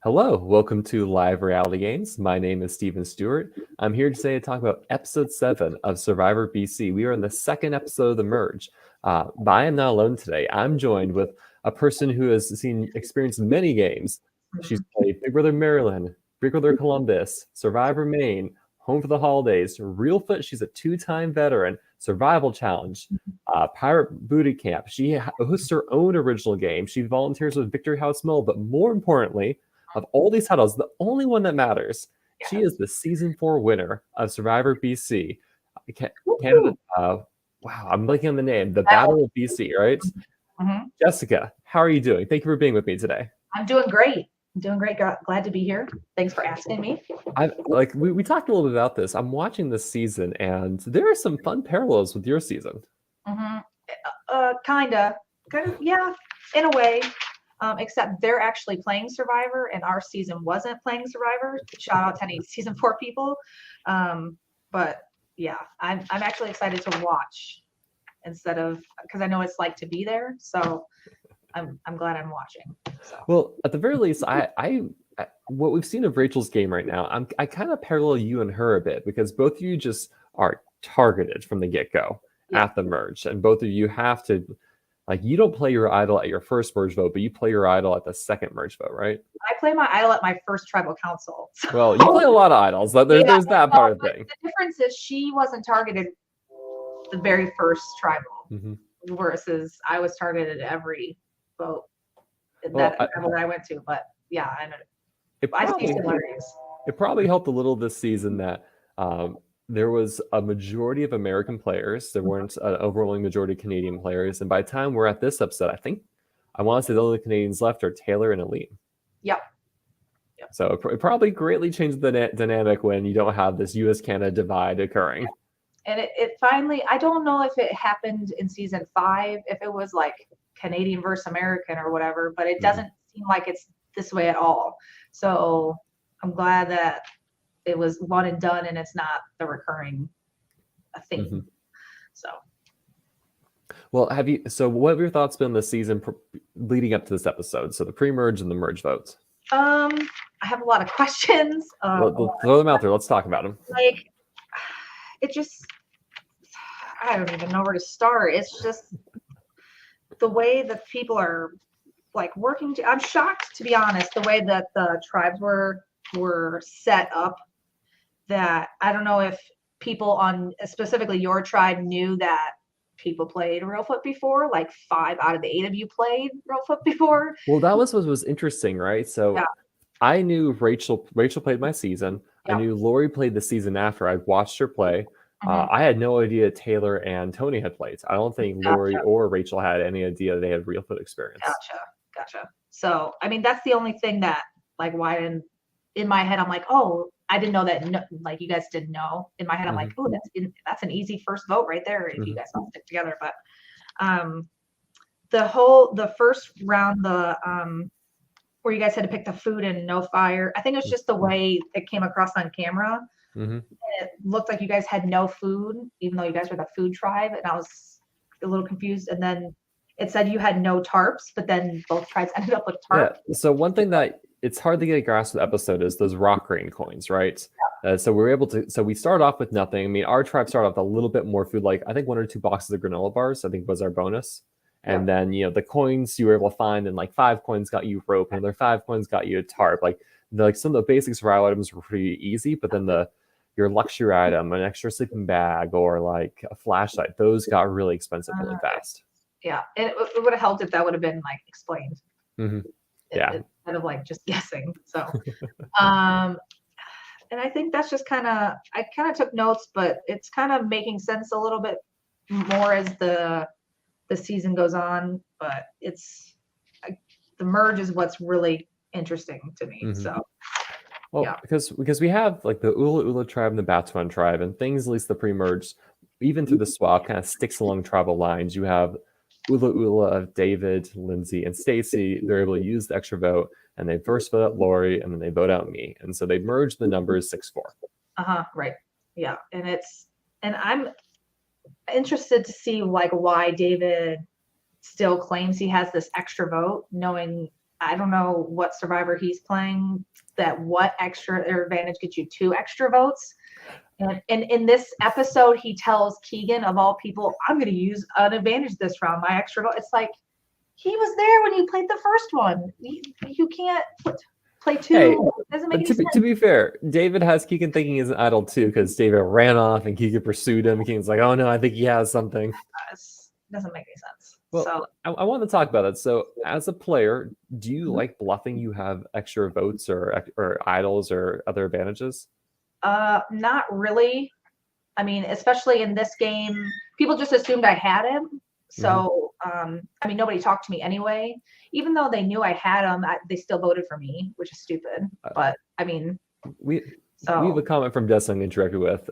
Hello, welcome to Live Reality Games. My name is Steven Stewart. I'm here today to talk about episode 7 of Survivor BC. We are in the second episode of The Merge. But I am not alone today. I'm joined with a person who has experienced many games. She's played Big Brother Maryland, Big Brother Columbus, Survivor Maine, Home for the Holidays, Real Foot. She's a 2-time veteran, Survival Challenge, Pirate Booty Camp. She hosts her own original game. She volunteers with Victory House Mill, but more importantly, of all these titles, the only one that matters. Yes. She is the season 4 winner of Survivor BC. Canada. Wow, I'm blanking on the name. The Battle of BC, right? Mm-hmm. Jessica, how are you doing? Thank you for being with me today. I'm doing great. Glad to be here. Thanks for asking me. We talked a little bit about this. I'm watching this season, and there are some fun parallels with your season. Mm-hmm. Kinda, yeah, in a way. Except they're actually playing Survivor, and our season wasn't playing Survivor. Shout out to any season 4 people. But yeah, I'm actually excited to watch instead of, because I know it's like to be there. So I'm glad I'm watching. So. Well, at the very least, I what we've seen of Rachel's game right now, I kind of parallel you and her a bit, because both of you just are targeted from the get-go at the merge, and both of you have to. Like, you don't play your idol at your first merge vote, but you play your idol at the second merge vote, right? I play my idol at my first tribal council. So. Well, you play a lot of idols. There's that part of the thing. The difference is she wasn't targeted the very first tribal, versus I was targeted at every vote that I went to. But yeah, I see similarities. It probably helped a little this season that there was a majority of American players. There weren't an overwhelming majority of Canadian players. And by the time we're at this episode, I want to say the only Canadians left are Taylor and Aline. Yep. So it probably greatly changed the dynamic when you don't have this U.S.-Canada divide occurring. And it finally, I don't know if it happened in season 5, if it was like Canadian versus American or whatever, but it doesn't seem like it's this way at all. So I'm glad that it was one and done, and it's not the recurring thing. So, well, what have your thoughts been this season leading up to this episode? So the pre-merge and the merge votes. I have a lot of questions. Throw them out there. Let's talk about them. Like, I don't even know where to start. It's just the way that people are like working. I'm shocked, to be honest, the way that the tribes were set up. That I don't know if people on specifically your tribe knew that people played Real Foot before, like 5 out of the 8 of you played Real Foot before. Well, that was what was interesting, right? So I knew Rachel played my season. I knew Lori played the season after. I watched her play. I had no idea Taylor and Tony had played. I don't think Lori or Rachel had any idea they had Real Foot experience. Gotcha. So, I mean, that's the only thing that, like, why in my head, I'm like, oh, I didn't know that. No, like, you guys didn't know. In my head, I'm like, oh, that's an easy first vote right there if you guys all stick together. But the first round, where you guys had to pick the food and no fire, I think it was just the way it came across on camera. It looked like you guys had no food, even though you guys were the food tribe, and I was a little confused. And then it said you had no tarps, but then both tribes ended up with tarps. Yeah. So one thing that it's hard to get a grasp of the episode is those Rockrain coins, right? So we're able to. So we start off with nothing. I mean, our tribe started off with a little bit more food, like I think 1 or 2 boxes of granola bars, I think was our bonus. And then, the coins you were able to find, and like 5 coins got you rope, and another 5 coins got you a tarp. Like some of the basic survival items were pretty easy, but then your luxury item, an extra sleeping bag, or like a flashlight, those got really expensive really fast. Yeah, and it would have helped if that would have been like explained. Instead of like just guessing. So, and I think that's just I took notes, but it's kind of making sense a little bit more as the season goes on. But the merge is what's really interesting to me. So. Well, because we have like the Ula Ula tribe and the Batuan tribe, and things, at least the pre-merge, even through the swap, kind of sticks along tribal lines. You have Ula Ula of David, Lindsay, and Stacy. They're able to use the extra vote, and they first vote out Lori, and then they vote out me. And so they merged the numbers 6-4. Right. Yeah. And I'm interested to see like why David still claims he has this extra vote, knowing I don't know what survivor he's playing, that what extra or advantage gets you 2 extra votes. And in this episode, he tells Keegan, of all people, I'm going to use an advantage this round, my extra vote. It's like, he was there when you played the first one. You can't play 2. Hey, It doesn't make any sense. to be fair, David has Keegan thinking he's an idol too, because David ran off and Keegan pursued him. Keegan's like, oh no, I think he has something. It doesn't make any sense. Well, So I want to talk about that. So, as a player, do you like bluffing? You have extra votes or idols or other advantages? not really. I mean, especially in this game, people just assumed I had him. So, I mean, nobody talked to me anyway. Even though they knew I had him, they still voted for me, which is stupid. But I mean, we have a comment from Jessica I'm interacted with.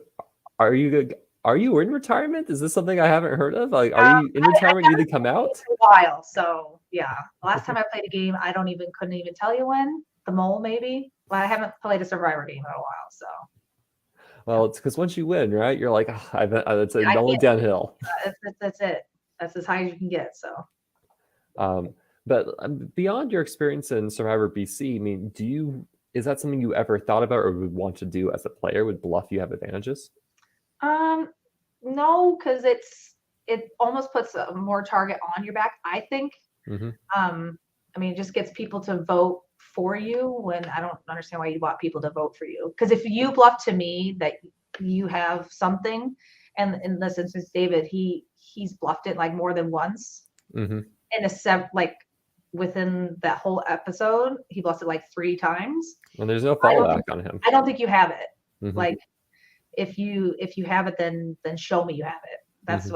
Are you in retirement? Is this something I haven't heard of? Like, are you in retirement? You need to come out? For a while. So yeah, last time I played a game, I couldn't even tell you when. The mole, maybe. Well, I haven't played a survivor game in a while. So. Well, it's because once you win, right? You're like, it's only downhill. That's it. That's as high as you can get. So. But beyond your experience in Survivor BC, I mean, is that something you ever thought about or would want to do as a player? Would bluff you have advantages? No, because it almost puts a more target on your back, I think. I mean, it just gets people to vote for you when I don't understand why you want people to vote for you. Because if you bluff to me that you have something, and in this instance, David, he's bluffed it like more than once. In like within that whole episode, he bluffed it like 3 times. And there's no fallback on him. I don't think you have it. Like if you have it, then show me you have it. That's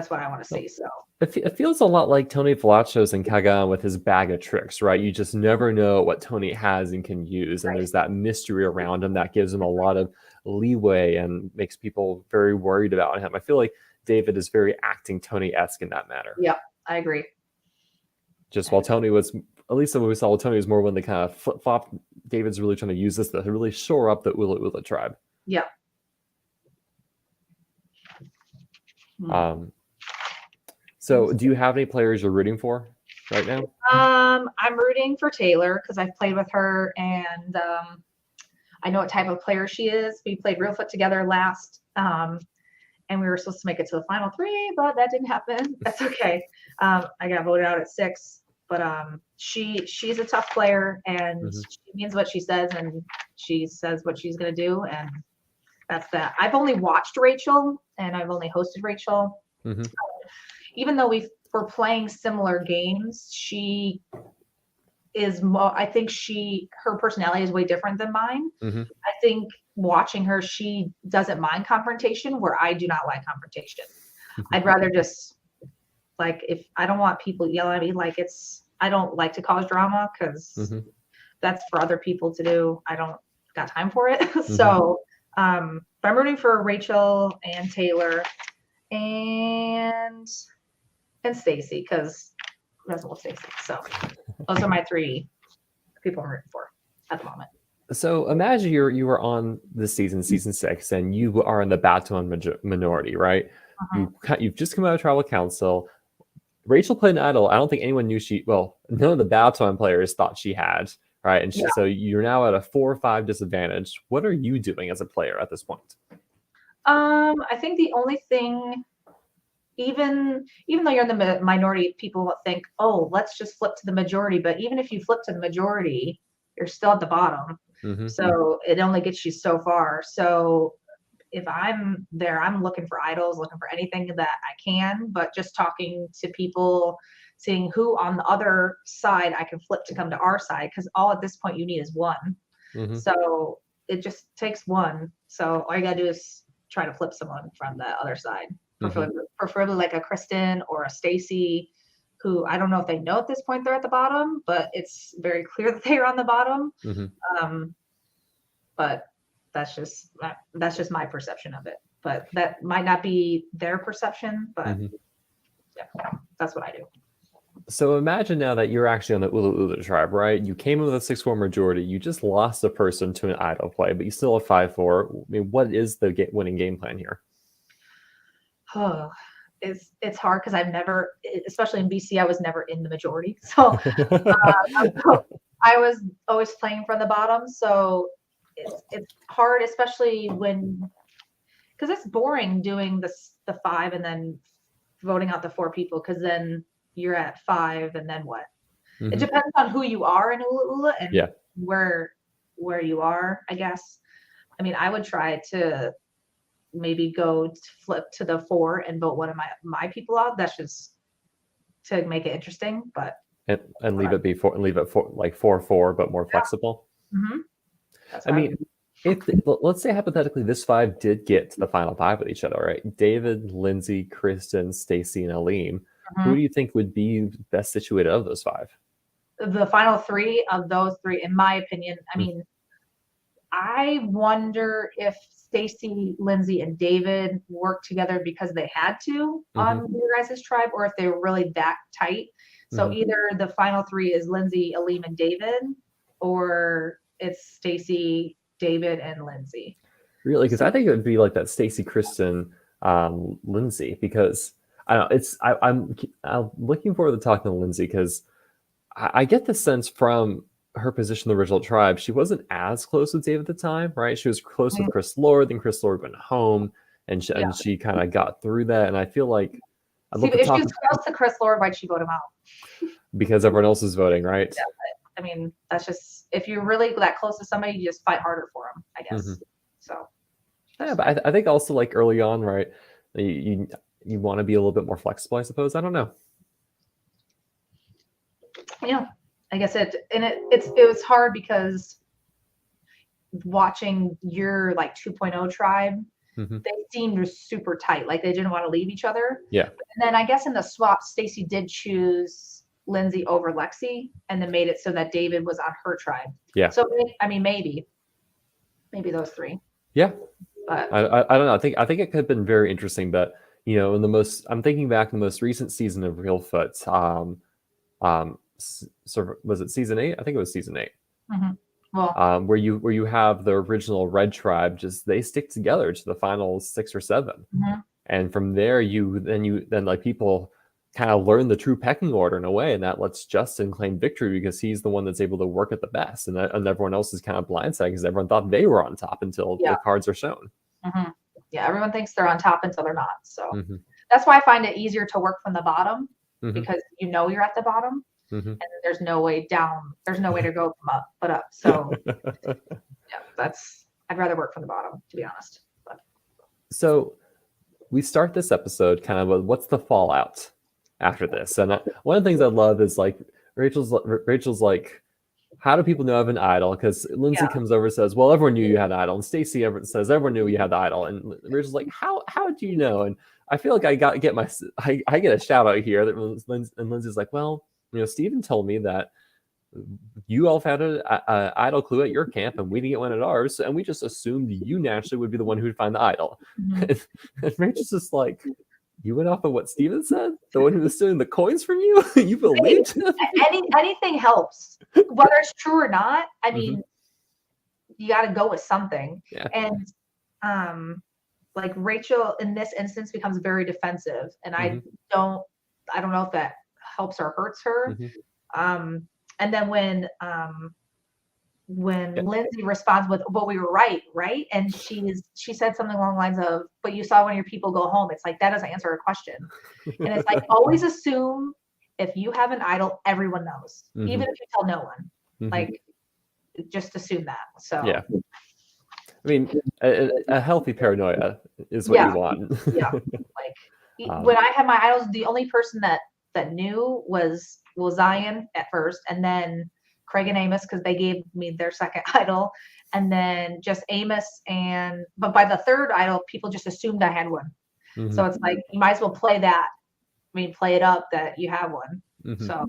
what I want to see. So it feels a lot like Tony Velazquez and Kagan with his bag of tricks, right? You just never know what Tony has and can use, and there's that mystery around him that gives him a lot of leeway and makes people very worried about him. I feel like David is very acting Tony-esque in that matter. Yeah, I agree. Just while Tony was, at least what we saw with Tony, was more when they kind of flip-flop. David's really trying to use this to really shore up the Ula Ula tribe. Yeah. So do you have any players you're rooting for right now? I'm rooting for Taylor because I've played with her and I know what type of player she is. We played Real Foot together last and we were supposed to make it to the final 3, but that didn't happen. That's okay. I got voted out at 6, but she's a tough player and she means what she says and she says what she's going to do. And that's that. I've only watched Rachel and I've only hosted Rachel. Even though we're playing similar games, she is more, I think her personality is way different than mine. I think watching her, she doesn't mind confrontation where I do not like confrontation. I'd rather just like, if I don't want people yelling at me, like I don't like to cause drama because that's for other people to do. I don't got time for it. So, but I'm rooting for Rachel and Taylor and Stacy because I love Stacy. So those are my 3 people I'm rooting for at the moment. So imagine you were on this season 6, and you are in the Baton minority, right? You've just come out of tribal council. Rachel played an idol. I don't think anyone knew none of the Baton players thought she had, right? And so you're now at a 4 or 5 disadvantage. What are you doing as a player at this point? I think the only thing, even though you're in the minority, people will think, oh, let's just flip to the majority. But even if you flip to the majority, you're still at the bottom. So it only gets you so far. So if I'm there, I'm looking for idols, looking for anything that I can, but just talking to people, seeing who on the other side I can flip to come to our side. Because all at this point you need is 1. So it just takes 1. So all you gotta do is try to flip someone from the other side. Preferably like a Kristen or a Stacy, who I don't know if they know at this point they're at the bottom, but it's very clear that they are on the bottom. But that's just my perception of it. But that might not be their perception, but yeah, that's what I do. So imagine now that you're actually on the Ula Ula tribe, right? You came in with a 6-4 majority. You just lost a person to an idol play, but you still have 5-4. I mean, what is the winning game plan here? it's hard because I've never, especially in BC, I was never in the majority. So I was always playing from the bottom. So it's hard, especially because it's boring doing the 5 and then voting out the 4 people, because then you're at 5 and then what? It depends on who you are in Ula Ula and where you are, I guess. I mean, I would try to maybe flip to the 4 and vote one of my people out. That's just to make it interesting, but and leave it leave it for like 4-4, but more flexible. That's I mean, let's say hypothetically this 5 did get to the final 5 with each other, right? David, Lindsay, Kristen, Stacy, and Aleem. Who do you think would be best situated of those 5? The final 3 of those 3, in my opinion, I mean, I wonder if Stacy, Lindsay, and David worked together because they had to on your guys' tribe, or if they were really that tight. So either the final 3 is Lindsay, Aleem, and David, or it's Stacy, David, and Lindsay. Really? Because I think it would be like that Stacy, Kristen, Lindsay, because I don't know, I'm looking forward to talking to Lindsay, because I get the sense from her position in the original tribe, she wasn't as close with Dave at the time, right? She was close with Chris Lord, then Chris Lord went home, and she kind of got through that. And I feel like if she was close to Chris Lord, why'd she vote him out? Because everyone else is voting, right? Yeah, I mean, that's just, if you're really that close to somebody, you just fight harder for them, I guess. So yeah, but I think also like early on, right? You want to be a little bit more flexible, I suppose. I don't know. Yeah. I guess it was hard because watching your like 2.0 tribe, they seemed super tight, like they didn't want to leave each other. Yeah. And then I guess in the swap, Stacy did choose Lindsay over Lexi, and then made it so that David was on her tribe. Yeah. So I mean, maybe those 3. Yeah. But I don't know. I think it could have been very interesting, but you know, I'm thinking back in the most recent season of Reelfoot, so was it season 8? I think it was season 8. Well, where you have the original Red Tribe, just they stick together to the final 6 or 7, and from there then like people kind of learn the true pecking order in a way, and that lets Justin claim victory because he's the one that's able to work at the best, and everyone else is kind of blindsided because everyone thought they were on top until the cards are shown. Yeah, everyone thinks they're on top until they're not. So that's why I find it easier to work from the bottom, because you know you're at the bottom. And there's no way down. There's no way to go from up, but up. So yeah, I'd rather work from the bottom, to be honest. But. So we start this episode kind of with what's the fallout after this, and one of the things I love is like Rachel's like, how do people know I have an idol? Because Lindsay comes over and says, well, everyone knew you had an idol, and Stacy says everyone knew you had the idol, and Rachel's like, how do you know? And I feel like I get a shout out here that Lindsay's like, well, you know, Steven told me that you all found an idol clue at your camp, and we didn't get one at ours, and we just assumed you naturally would be the one who would find the idol. And Rachel's just like, you went off of what Steven said? The one who was stealing the coins from you? You believed him? Anything helps, whether it's true or not. I mean, you got to go with something. Yeah. And like Rachel in this instance becomes very defensive, and I don't know if that helps or hurts her. And then when Lindsay responds with, well, we were right, and she said something along the lines of, but you saw one of your people go home. It's like, that doesn't answer a question. And it's like, always assume if you have an idol, everyone knows, even if you tell no one. Like, just assume that. So yeah, I mean, a healthy paranoia is what you want. Yeah, like when I had my idols, the only person that knew was Zion at first, and then Craig and Amos, because they gave me their second idol, and then just Amos, but by the third idol, people just assumed I had one. So it's like, you might as well play it up that you have one. So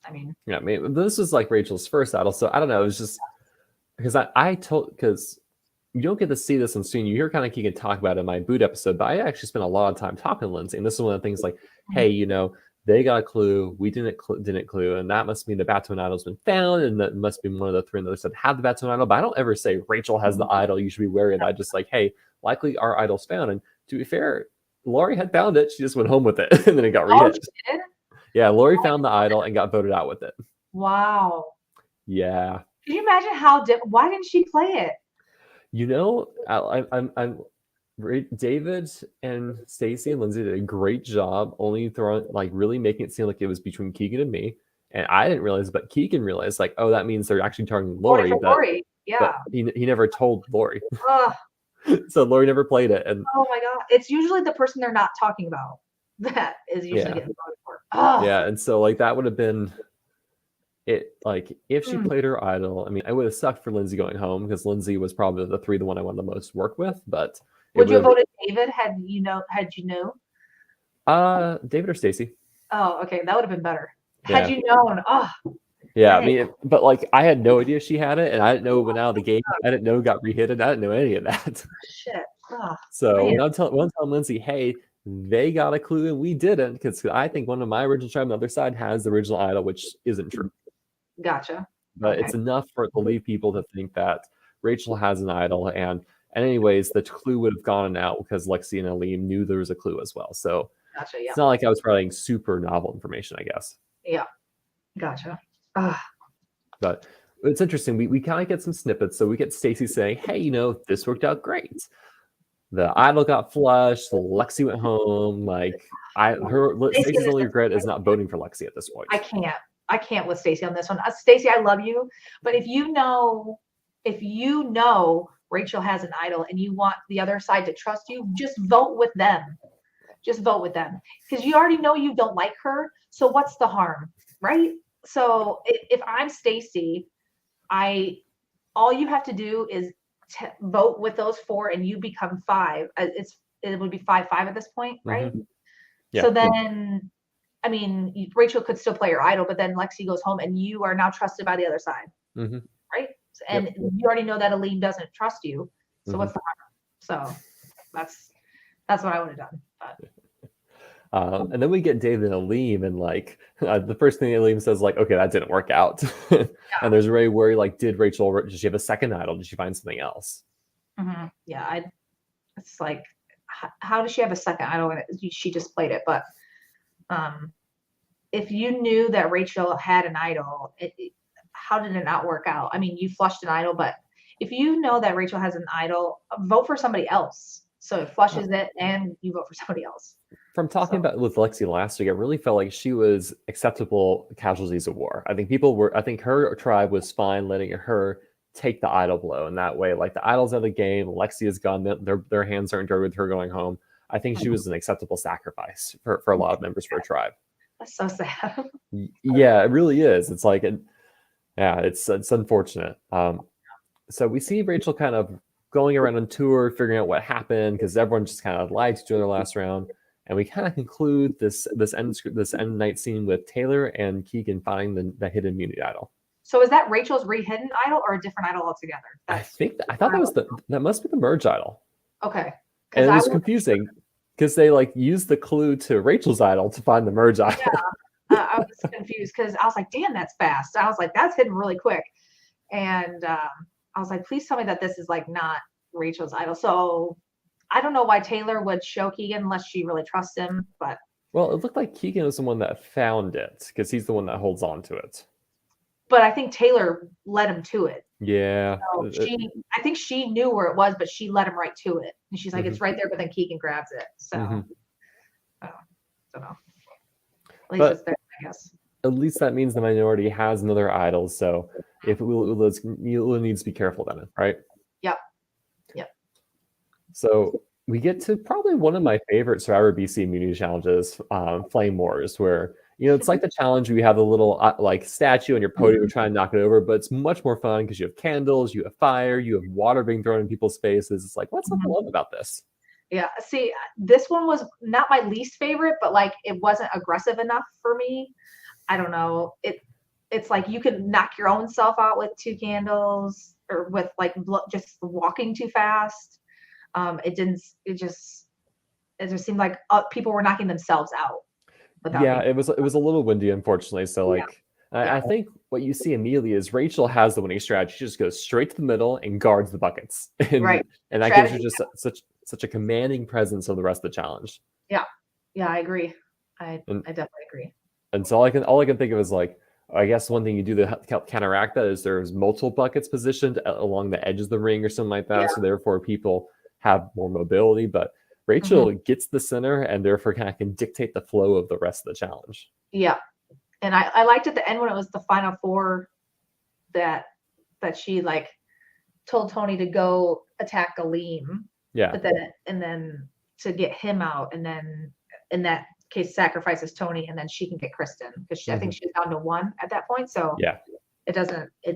I mean, yeah, I mean, this was like Rachel's first idol, so I don't know. It was just because you don't get to see this on screen. You hear kind of Keegan talk about it in my boot episode, but I actually spent a lot of time talking to Lindsay, and this is one of the things like, hey, you know, they got a clue, we didn't clue, and that must mean the Batoon idol's been found, and that must be one of the 3 on the other side have the Batoon idol. But I don't ever say Rachel has the idol, you should be wary of that. Just like, hey, likely our idol's found. And to be fair, Lori had found it. She just went home with it, and then it got Oh, rehit. she did? Yeah, Lori found the idol and got voted out with it. Wow. Yeah. Can you imagine how why didn't she play it? You know, David and Stacy and Lindsay did a great job only throwing, like, really making it seem like it was between Keegan and me. And I didn't realize, but Keegan realized, like, oh, that means they're actually targeting Lori. Voted for Lori. But Yeah. he never told Lori. Ugh. So Lori never played it. And Oh my God. It's usually the person they're not talking about that is usually Yeah. getting voted for. Ugh. yeah, and so like that would have been it. Like if she Mm. played her idol, I mean, it would have sucked for Lindsay going home because Lindsay was probably the one I wanted the most to work with. But Would you have voted David had you known? David or Stacy? Oh, okay. That would have been better. Yeah. Had you known. Oh, Yeah, dang. I mean, but like I had no idea she had it, and I didn't know it went out of the game. I didn't know it got rehitted. I didn't know any of that. Shit. Oh, So man. when I'm telling Lindsay, hey, they got a clue and we didn't, because I think one of my original tribe on the other side has the original idol, which isn't true. Gotcha. But Okay. it's enough for to leave people to think that Rachel has an idol, and anyways, the clue would have gone out because Lexi and Aleem knew there was a clue as well. So Gotcha. Yeah. it's not like I was providing super novel information, I guess. Yeah. Gotcha. Ugh. But it's interesting. We kind of get some snippets. So we get Stacy saying, hey, you know, this worked out great. The idol got flushed. Lexi went home. Like Stacy's only regret is not voting for Lexi at this point. I can't with Stacy on this one. Stacy, I love you, but if you know Rachel has an idol and you want the other side to trust you, just vote with them. Just vote with them because you already know you don't like her. So what's the harm, right? So if I'm Stacy, all you have to do is vote with those 4 and you become 5. It would be 5-5 at this point, right? Mm-hmm. Yeah. So then, I mean, Rachel could still play her idol, but then Lexi goes home and you are now trusted by the other side, mm-hmm. right? And you already know that Aleem doesn't trust you. So what's the harm? So that's what I would have done. But. And then we get David and Aleem, and like the first thing Aleem says, like, okay, that didn't work out. And there's a very worry, like, did she have a second idol? Did she find something else? Mm-hmm. Yeah, it's like, how does she have a second idol when she just played it? But if you knew that Rachel had an idol, how did it not work out? I mean, you flushed an idol, but if you know that Rachel has an idol, vote for somebody else. So it flushes it and you vote for somebody else. From talking about with Lexi last week, it really felt like she was acceptable casualties of war. I think her tribe was fine letting her take the idol blow. And that way, like, the idol's out of the game, Lexi is gone, their hands aren't dirty with her going home. I think she was an acceptable sacrifice for a lot of members of her tribe. That's so sad. Yeah, it really is. It's like, it's unfortunate. So we see Rachel kind of going around on tour, figuring out what happened, because everyone just kind of lied to each other last round. And we kind of conclude this end night scene with Taylor and Keegan finding the hidden immunity idol. So is that Rachel's rehidden idol or a different idol altogether? I thought that must be the merge idol. Okay. And it was confusing because they like used the clue to Rachel's idol to find the merge idol. Yeah, I was confused because I was like, damn, that's fast. I was like, that's hidden really quick. And I was like, please tell me that this is like not Rachel's idol. So I don't know why Taylor would show Keegan unless she really trusts him, but. Well, it looked like Keegan was the one that found it because he's the one that holds on to it. But I think Taylor led him to it. Yeah. So I think she knew where it was, but she led him right to it. And she's like, it's right there, but then Keegan grabs it. So, I don't know. At least it's there, I guess. At least that means the minority has another idol. So if Ula needs to be careful then, right? Yep. So we get to probably one of my favorite Survivor BC immunity challenges, Flame Wars, where, you know, it's like the challenge where you have a little like statue on your podium trying to knock it over, but it's much more fun because you have candles, you have fire, you have water being thrown in people's faces. It's like, what's not to love about this? Yeah. See, this one was not my least favorite, but like it wasn't aggressive enough for me. I don't know. It's like you could knock your own self out with 2 candles or with like just walking too fast. It just seemed like people were knocking themselves out. Yeah, it was a little windy, unfortunately. So like, I think what you see immediately is Rachel has the winning strategy. She just goes straight to the middle and guards the buckets, and that gives her just such a commanding presence of the rest of the challenge. Yeah, I agree. I And definitely agree. and so all I can think of is like, I guess one thing you do to help counteract that is there's multiple buckets positioned along the edge of the ring or something like that. Yeah. So therefore people have more mobility. But Rachel gets the center and therefore kind of can dictate the flow of the rest of the challenge. Yeah. And I liked at the end when it was the final four that she like told Tony to go attack Aleem, Yeah. but then to get him out, and then in that case sacrifices Tony, and then she can get Kristen because I think she's down to 1 at that point. So yeah, it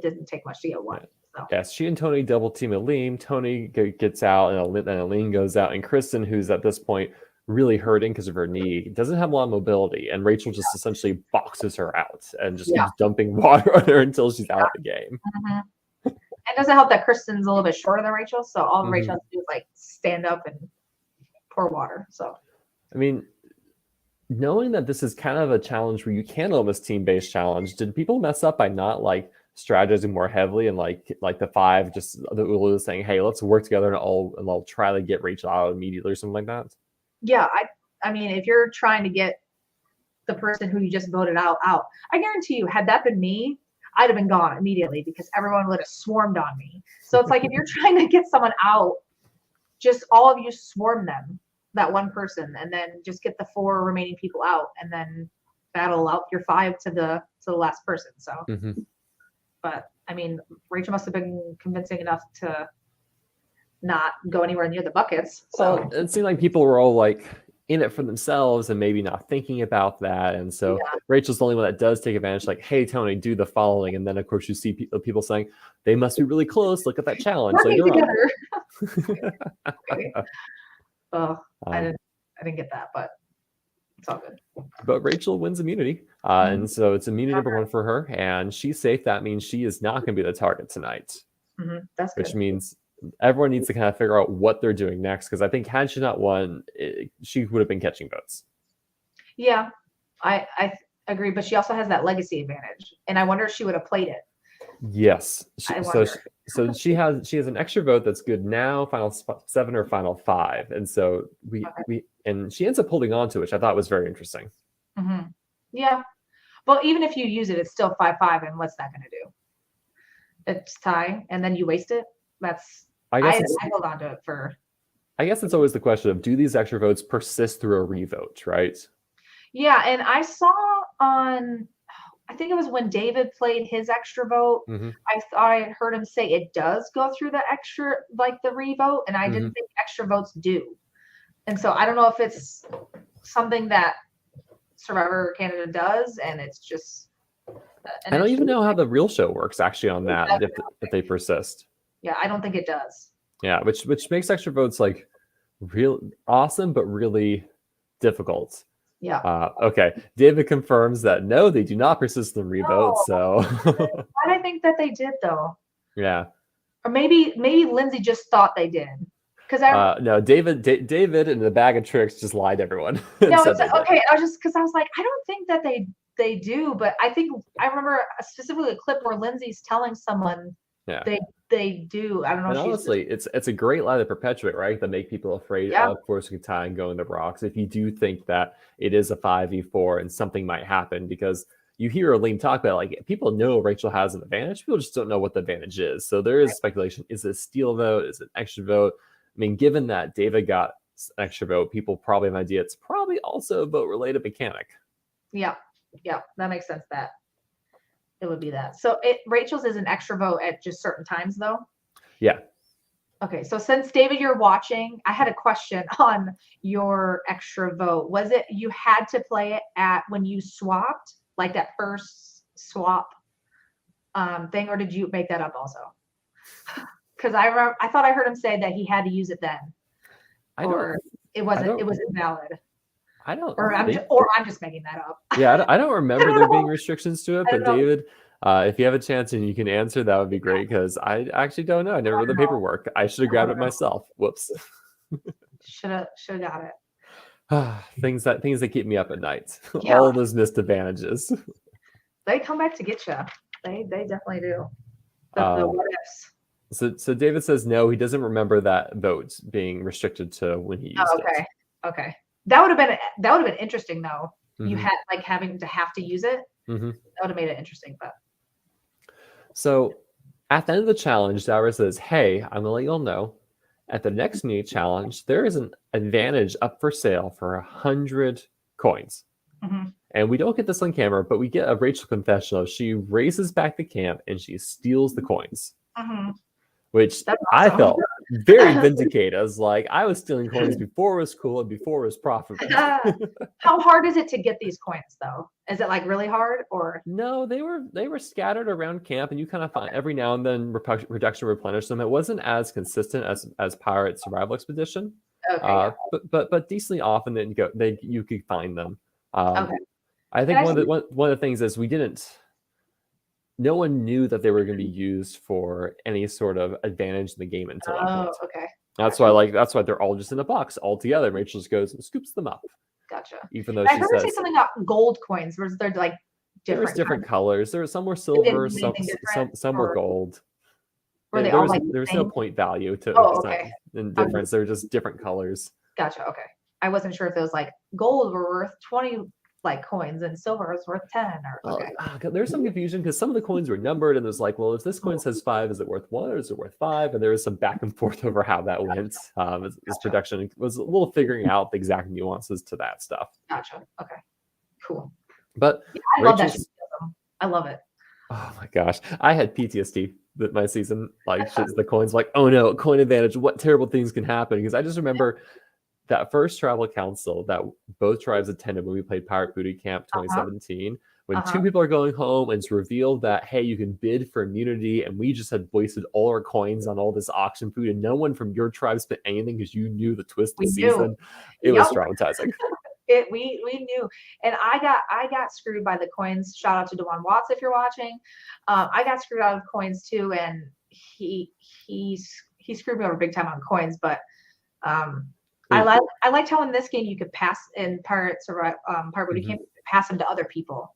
didn't take much to get 1. So yes, she and Tony double team Aleem. Tony gets out, and Aleem goes out, and Kristen, who's at this point really hurting because of her knee, doesn't have a lot of mobility, and Rachel just essentially boxes her out and just keeps dumping water on her until she's out of the game. And doesn't help that Kristen's a little bit shorter than Rachel, so all Rachel has to do is like stand up and pour water. So I mean, knowing that this is kind of a challenge where you can almost team-based challenge, did people mess up by not like strategizing more heavily and like the 5 just the Ulu saying, hey, let's work together and I'll try to get Rachel out immediately or something like that? Yeah, I mean, if you're trying to get the person who you just voted out, I guarantee you, had that been me, I'd have been gone immediately because everyone would have swarmed on me. So it's like if you're trying to get someone out, just all of you swarm them, that one person, and then just get the 4 remaining people out, and then battle out your 5 to the last person. So, but I mean, Rachel must have been convincing enough to not go anywhere near the buckets. So well, it seemed like people were all like in it for themselves and maybe not thinking about that. And so Rachel's the only one that does take advantage, like, hey, Tony, do the following. And then, of course, you see people saying, they must be really close. Look at that challenge later on. Okay. Oh, I didn't get that, but it's all good. But Rachel wins immunity. And so it's immunity number 1 for her. And she's safe. That means she is not going to be the target tonight. That's good. Which means everyone needs to kind of figure out what they're doing next, because I think had she not won, she would have been catching votes. Yeah, I agree, but she also has that legacy advantage, and I wonder if she would have played it. Yes, so she has an extra vote that's good now, final 7 or final 5, and so and she ends up holding on to it, which I thought was very interesting. Yeah, well, even if you use it, it's still 5-5, and what's that going to do? It's tie, and then you waste it. I hold on to it for. I guess it's always the question of, do these extra votes persist through a revote, right? Yeah, and I saw on, I think it was when David played his extra vote, I heard him say it does go through the extra, like the revote, and I didn't think extra votes do. And so I don't know if it's something that Survivor Canada does, and it's just. I don't even know how the real show works actually on that, if they persist. Yeah, I don't think it does. Yeah, which makes extra votes like real awesome, but really difficult. Yeah. Okay. David confirms that no, they do not persist in revote. So I think that they did though. Yeah. Or maybe Lindsay just thought they did. Because no, David in the bag of tricks just lied to everyone. No, it's okay. I was like, I don't think that they do, but I think I remember specifically a clip where Lindsay's telling someone they do. I don't know. And honestly, it's a great lie to perpetuate, right? That make people afraid of forcing a tie and going the rocks. If you do think that it is a 5v4 and something might happen, because you hear Aleem talk about, like, people know Rachel has an advantage. People just don't know what the advantage is. So there is speculation. Is it a steal vote? Is it an extra vote? I mean, given that David got an extra vote, people probably have an idea it's probably also a vote-related mechanic. Yeah, that makes sense. That it would be that. So Rachel's is an extra vote at just certain times, though? Yeah. Okay, so since, David, you're watching, I had a question on your extra vote. Was it you had to play it at when you swapped, like that first swap thing, or did you make that up also? Because I thought I heard him say that he had to use it then. It wasn't valid. I'm just making that up. Yeah, I don't remember there being restrictions to it, but David, if you have a chance and you can answer, that would be great, because I actually don't know. I never read the paperwork. I should have grabbed it myself. Whoops. Should have got it. Things that keep me up at night. Yeah. All those missed advantages. They come back to get you. They definitely do. The what ifs. So David says no, he doesn't remember that vote being restricted to when he used it. Okay. That would have been interesting though. You Mhm. had like having to use it. Mhm. That would have made it interesting, but So at the end of the challenge, Dara says, "Hey, I'm gonna let you all know. At the next mini challenge, there is an advantage up for sale for 100 coins." mhm. And we don't get this on camera, but we get a Rachel confessional. She races back to camp and she steals the coins, Mhm. which That's I awesome. felt very vindicated. I was like, I was stealing coins before it was cool and before it was profitable. How hard is it to get these coins though? Is it like really hard or? No, they were scattered around camp, and you kind of find every now and then production replenish them. It wasn't as consistent as Pirate Survival Expedition, Okay, yeah. but decently often you could find them. Okay. I And think I see. one of the things is no one knew that they were going to be used for any sort of advantage in the game until that point. Oh, okay. That's Gotcha. why that's why they're all just in a box all together. Rachel just goes and scoops them up, Gotcha. even though I she heard her say says something about gold coins. Was there like there was different colors. There were some were silver, anything different, some were or gold. were they There all was like there the was no same? point value to Oh, okay. in difference. They were just different colors. Gotcha. Okay. I wasn't sure if it was like gold were worth 20 like coins and silver was worth 10 or okay. There's some confusion because some of the coins were numbered, and there's like, well, if this coin says 5, is it worth 1 or is it worth 5? And there was some back and forth over how that went. This production was a little figuring out the exact nuances to that stuff. Gotcha. Okay. Cool. But Yeah, I love that. I love it. Oh my gosh, I had PTSD that my season, like the coins, like, oh no, coin advantage, what terrible things can happen? Because I just remember that first tribal council that both tribes attended when we played Pirate Booty Camp 2017, when two people are going home and it's revealed that, hey, you can bid for immunity, and we just had wasted all our coins on all this auction food, and no one from your tribe spent anything because you knew the twist of the season. It was traumatizing. We knew, and I got screwed by the coins. Shout out to Dewan Watts if you're watching. I got screwed out of coins too, and he screwed me over big time on coins. But I liked how in this game you could pass in Pirate Booty Camp, pass them to other people,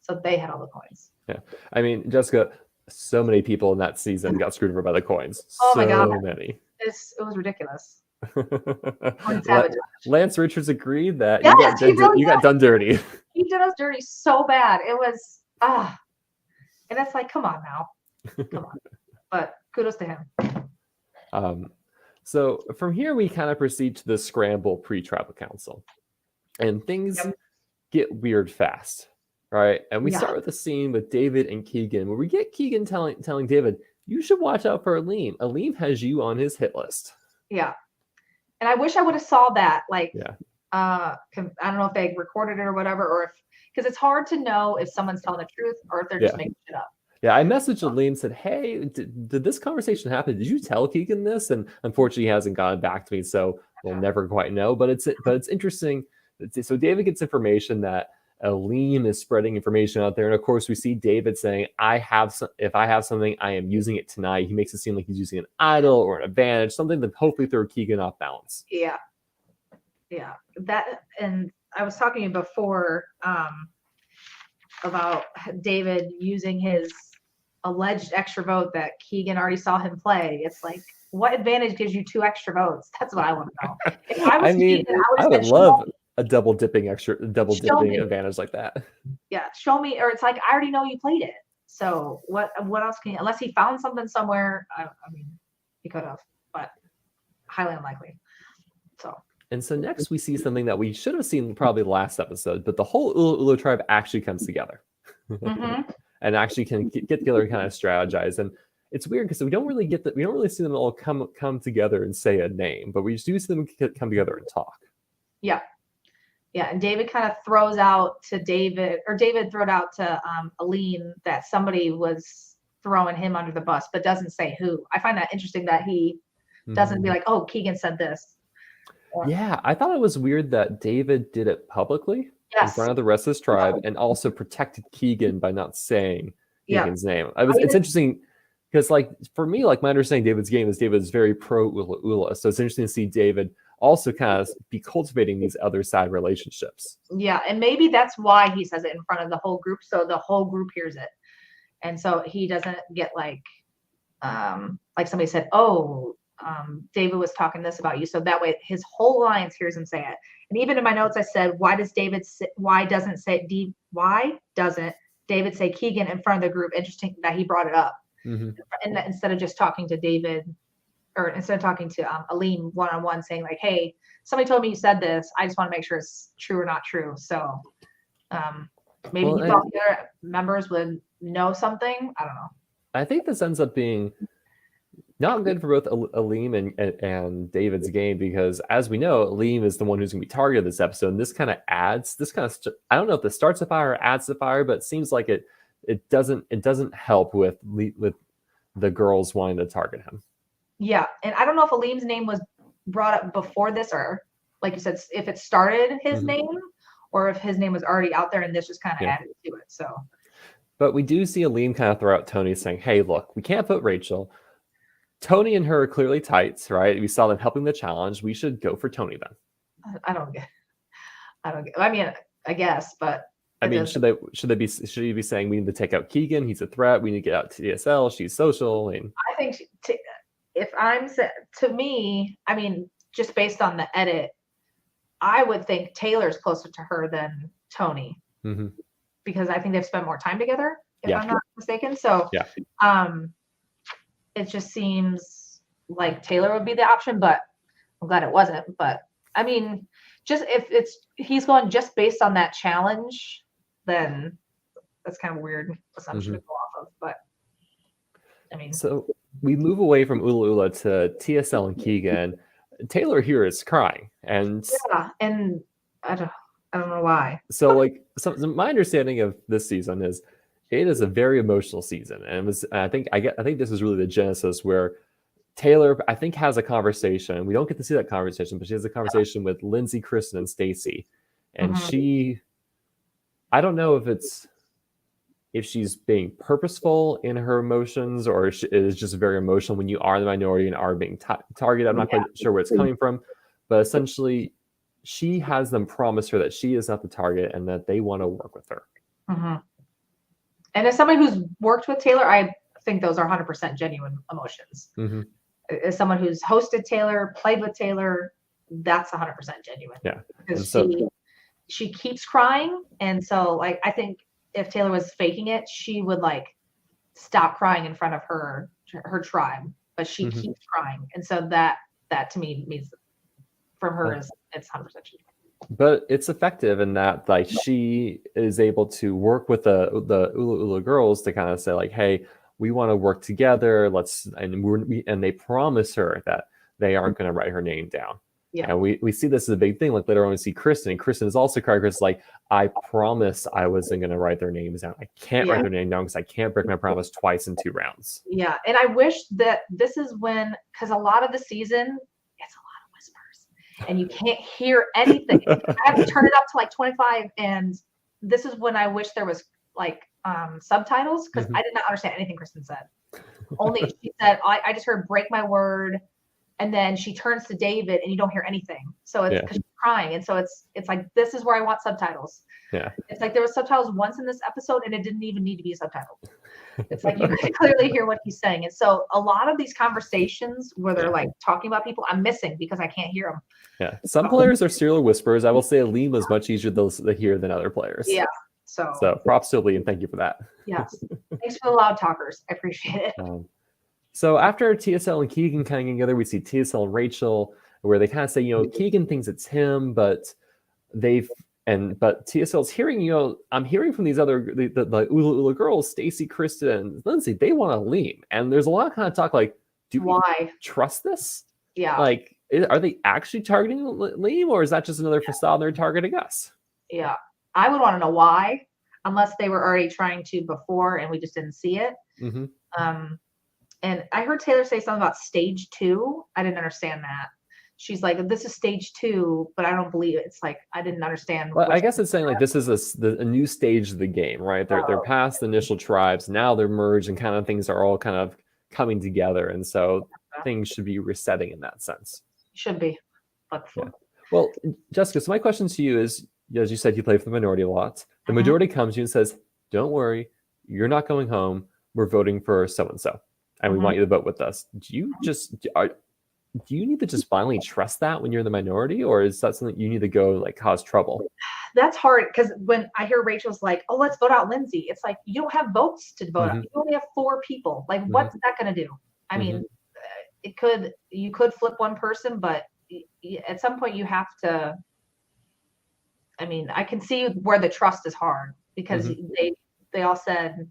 so they had all the coins. Yeah, I mean, Jessica, so many people in that season got screwed over by the coins. Oh my god, many. It was ridiculous. Lance Richards agreed that you got done dirty. He did us dirty so bad. It was and it's like, come on now, come on. But kudos to him. So from here we kind of proceed to the scramble pre-tribal council, and things get weird fast, right? And we start with a scene with David and Keegan, where we get Keegan telling David, "You should watch out for Aleem. Aleem has you on his hit list." Yeah. And I wish I would have saw that. Like, I don't know if they recorded it or whatever, or if, because it's hard to know if someone's telling the truth or if they're just making shit up. Yeah, I messaged Aleem, said, "Hey, did this conversation happen? Did you tell Keegan this?" And unfortunately, he hasn't gotten back to me, so we'll never quite know. But it's interesting. So David gets information that Aleem is spreading information out there, and of course, we see David saying, if I have something, I am using it tonight." He makes it seem like he's using an idol or an advantage, something to hopefully throw Keegan off balance. Yeah. That, and I was talking to you before about David using his alleged extra vote that Keegan already saw him play. It's like, what advantage gives you 2 extra votes? That's what I want to know. If I was Keegan, I would love a double dipping advantage like that. Yeah, show me, or it's like, I already know you played it. So what else can you, unless he found something somewhere, I mean, he could have, but highly unlikely. And so next we see something that we should have seen probably last episode, but the whole Ulu tribe actually comes together and actually can get together and kind of strategize. And it's weird because we don't really see them all come together and say a name, but we do see them come together and talk. Yeah. And David kind of throws out to David throwed out to Aleem that somebody was throwing him under the bus, but doesn't say who. I find that interesting that he doesn't be like, oh, Keegan said this. Yeah, I thought it was weird that David did it publicly in front of the rest of his tribe and also protected Keegan by not saying Keegan's name. It's interesting because, like, for me, like, my understanding of David's game is David's very pro Ula. So it's interesting to see David also kind of be cultivating these other side relationships. Yeah, and maybe that's why he says it in front of the whole group, so the whole group hears it. And so he doesn't get like somebody said, oh, David was talking this about you. So that way his whole alliance hears him say it. And even in my notes, I said, why doesn't David say Keegan in front of the group? Interesting that he brought it up. Mm-hmm. And that instead of just talking to David, or instead of talking to Aline one-on-one, saying like, hey, somebody told me you said this. I just want to make sure it's true or not true. So maybe he thought the other members would know something. I don't know. I think this ends up being not good for both Aleem and David's game, because as we know, Aleem is the one who's going to be targeted this episode. And this kind of I don't know if this starts the fire or adds the fire, but it seems like it doesn't help with the girls wanting to target him. Yeah. And I don't know if Aleem's name was brought up before this, or like you said, if it started his name, or if his name was already out there and this just kind of added to it. So, but we do see Aleem kind of throw out Tony saying, hey, look, we can't put Rachel. Tony and her are clearly tight, right? We saw them helping the challenge. We should go for Tony then. I don't get. I mean, I guess, but I mean, should he be saying we need to take out Keegan? He's a threat. We need to get out TSL. She's social. I think to me, I mean, just based on the edit, I would think Taylor's closer to her than Tony, because I think they've spent more time together, if I'm not mistaken. So, it just seems like Taylor would be the option, but I'm glad it wasn't. But I mean, just if he's going just based on that challenge, then that's kind of a weird assumption to go off of. But I mean, so we move away from Ula Ula to TSL and Keegan. Taylor here is crying, and I don't know why. So like, my understanding of this season is it is a very emotional season, and I think this is really the genesis where Taylor, I think, has a conversation. We don't get to see that conversation, but she has a conversation with Lindsay, Kristen, and Stacy, and I don't know if she's being purposeful in her emotions, or it is just very emotional when you are the minority and are being targeted. I'm not quite sure where it's coming from, but essentially, she has them promise her that she is not the target and that they want to work with her. And as somebody who's worked with Taylor, I think those are 100% genuine emotions. As someone who's hosted Taylor, played with Taylor, that's 100% genuine. Yeah. Because she keeps crying. And so, like, I think if Taylor was faking it, she would, like, stop crying in front of her tribe. But she keeps crying. And so that to me means from her is it's 100% genuine. But it's effective in that, like, she is able to work with the Ula Ula girls to kind of say, like, hey, we want to work together. And they promise her that they aren't going to write her name down. Yeah. And we see this as a big thing. Like, later on we see Kristen, and Kristen is also crying. Kristen's like, I promise I wasn't going to write their names down. I can't write their name down because I can't break my promise twice in 2 rounds. Yeah. And I wish that this is because a lot of the season, it's a lot of whispers and you can't hear anything. I have to turn it up to like 25. And this is when I wish there was like subtitles, because I did not understand anything Kristen said. Only she said, I just heard break my word. And then she turns to David and you don't hear anything. So it's because she's crying. And so it's like, this is where I want subtitles. Yeah. It's like there was subtitles once in this episode and it didn't even need to be subtitled. It's like you can clearly hear what he's saying. And so a lot of these conversations where they're like talking about people, I'm missing because I can't hear them. Yeah. Some players are serial whisperers. I will say Aleem is much easier to hear than other players. Yeah. So props to Aleem. Thank you for that. Yes. Thanks for the loud talkers. I appreciate it. So after TSL and Keegan kind of get together, we see TSL and Rachel, where they kind of say, Keegan thinks it's him, but TSL's hearing, I'm hearing from these other the Ula Ula girls, Stacy, Kristen, and Lindsay, they want to Aleem. And there's a lot of kind of talk like, do we trust this? Yeah. Like, are they actually targeting Aleem, or is that just another facade they're targeting us? Yeah. I would want to know why, unless they were already trying to before and we just didn't see it. And I heard Taylor say something about stage 2. I didn't understand that. She's like, this is stage 2, but I don't believe it. It's like, I didn't understand. Well, I guess it's saying like this is a new stage of the game, right? They're past the initial tribes. Now they're merged and kind of things are all kind of coming together. And so things should be resetting in that sense. Should be. Well, Jessica, so my question to you is, as you said, you play for the minority a lot. The majority comes to you and says, don't worry, you're not going home. We're voting for so-and-so. And we want you to vote with us. Do you do you need to just finally trust that when you're the minority, or is that something you need to go like cause trouble? That's hard because when I hear Rachel's like, "Oh, let's vote out Lindsay," it's like you don't have votes to vote out. Mhm. You only have 4 people. Like, Mhm. what's that going to do? I mean, Mhm. you could flip one person, but at some point you have to. I mean, I can see where the trust is hard because Mhm. they all said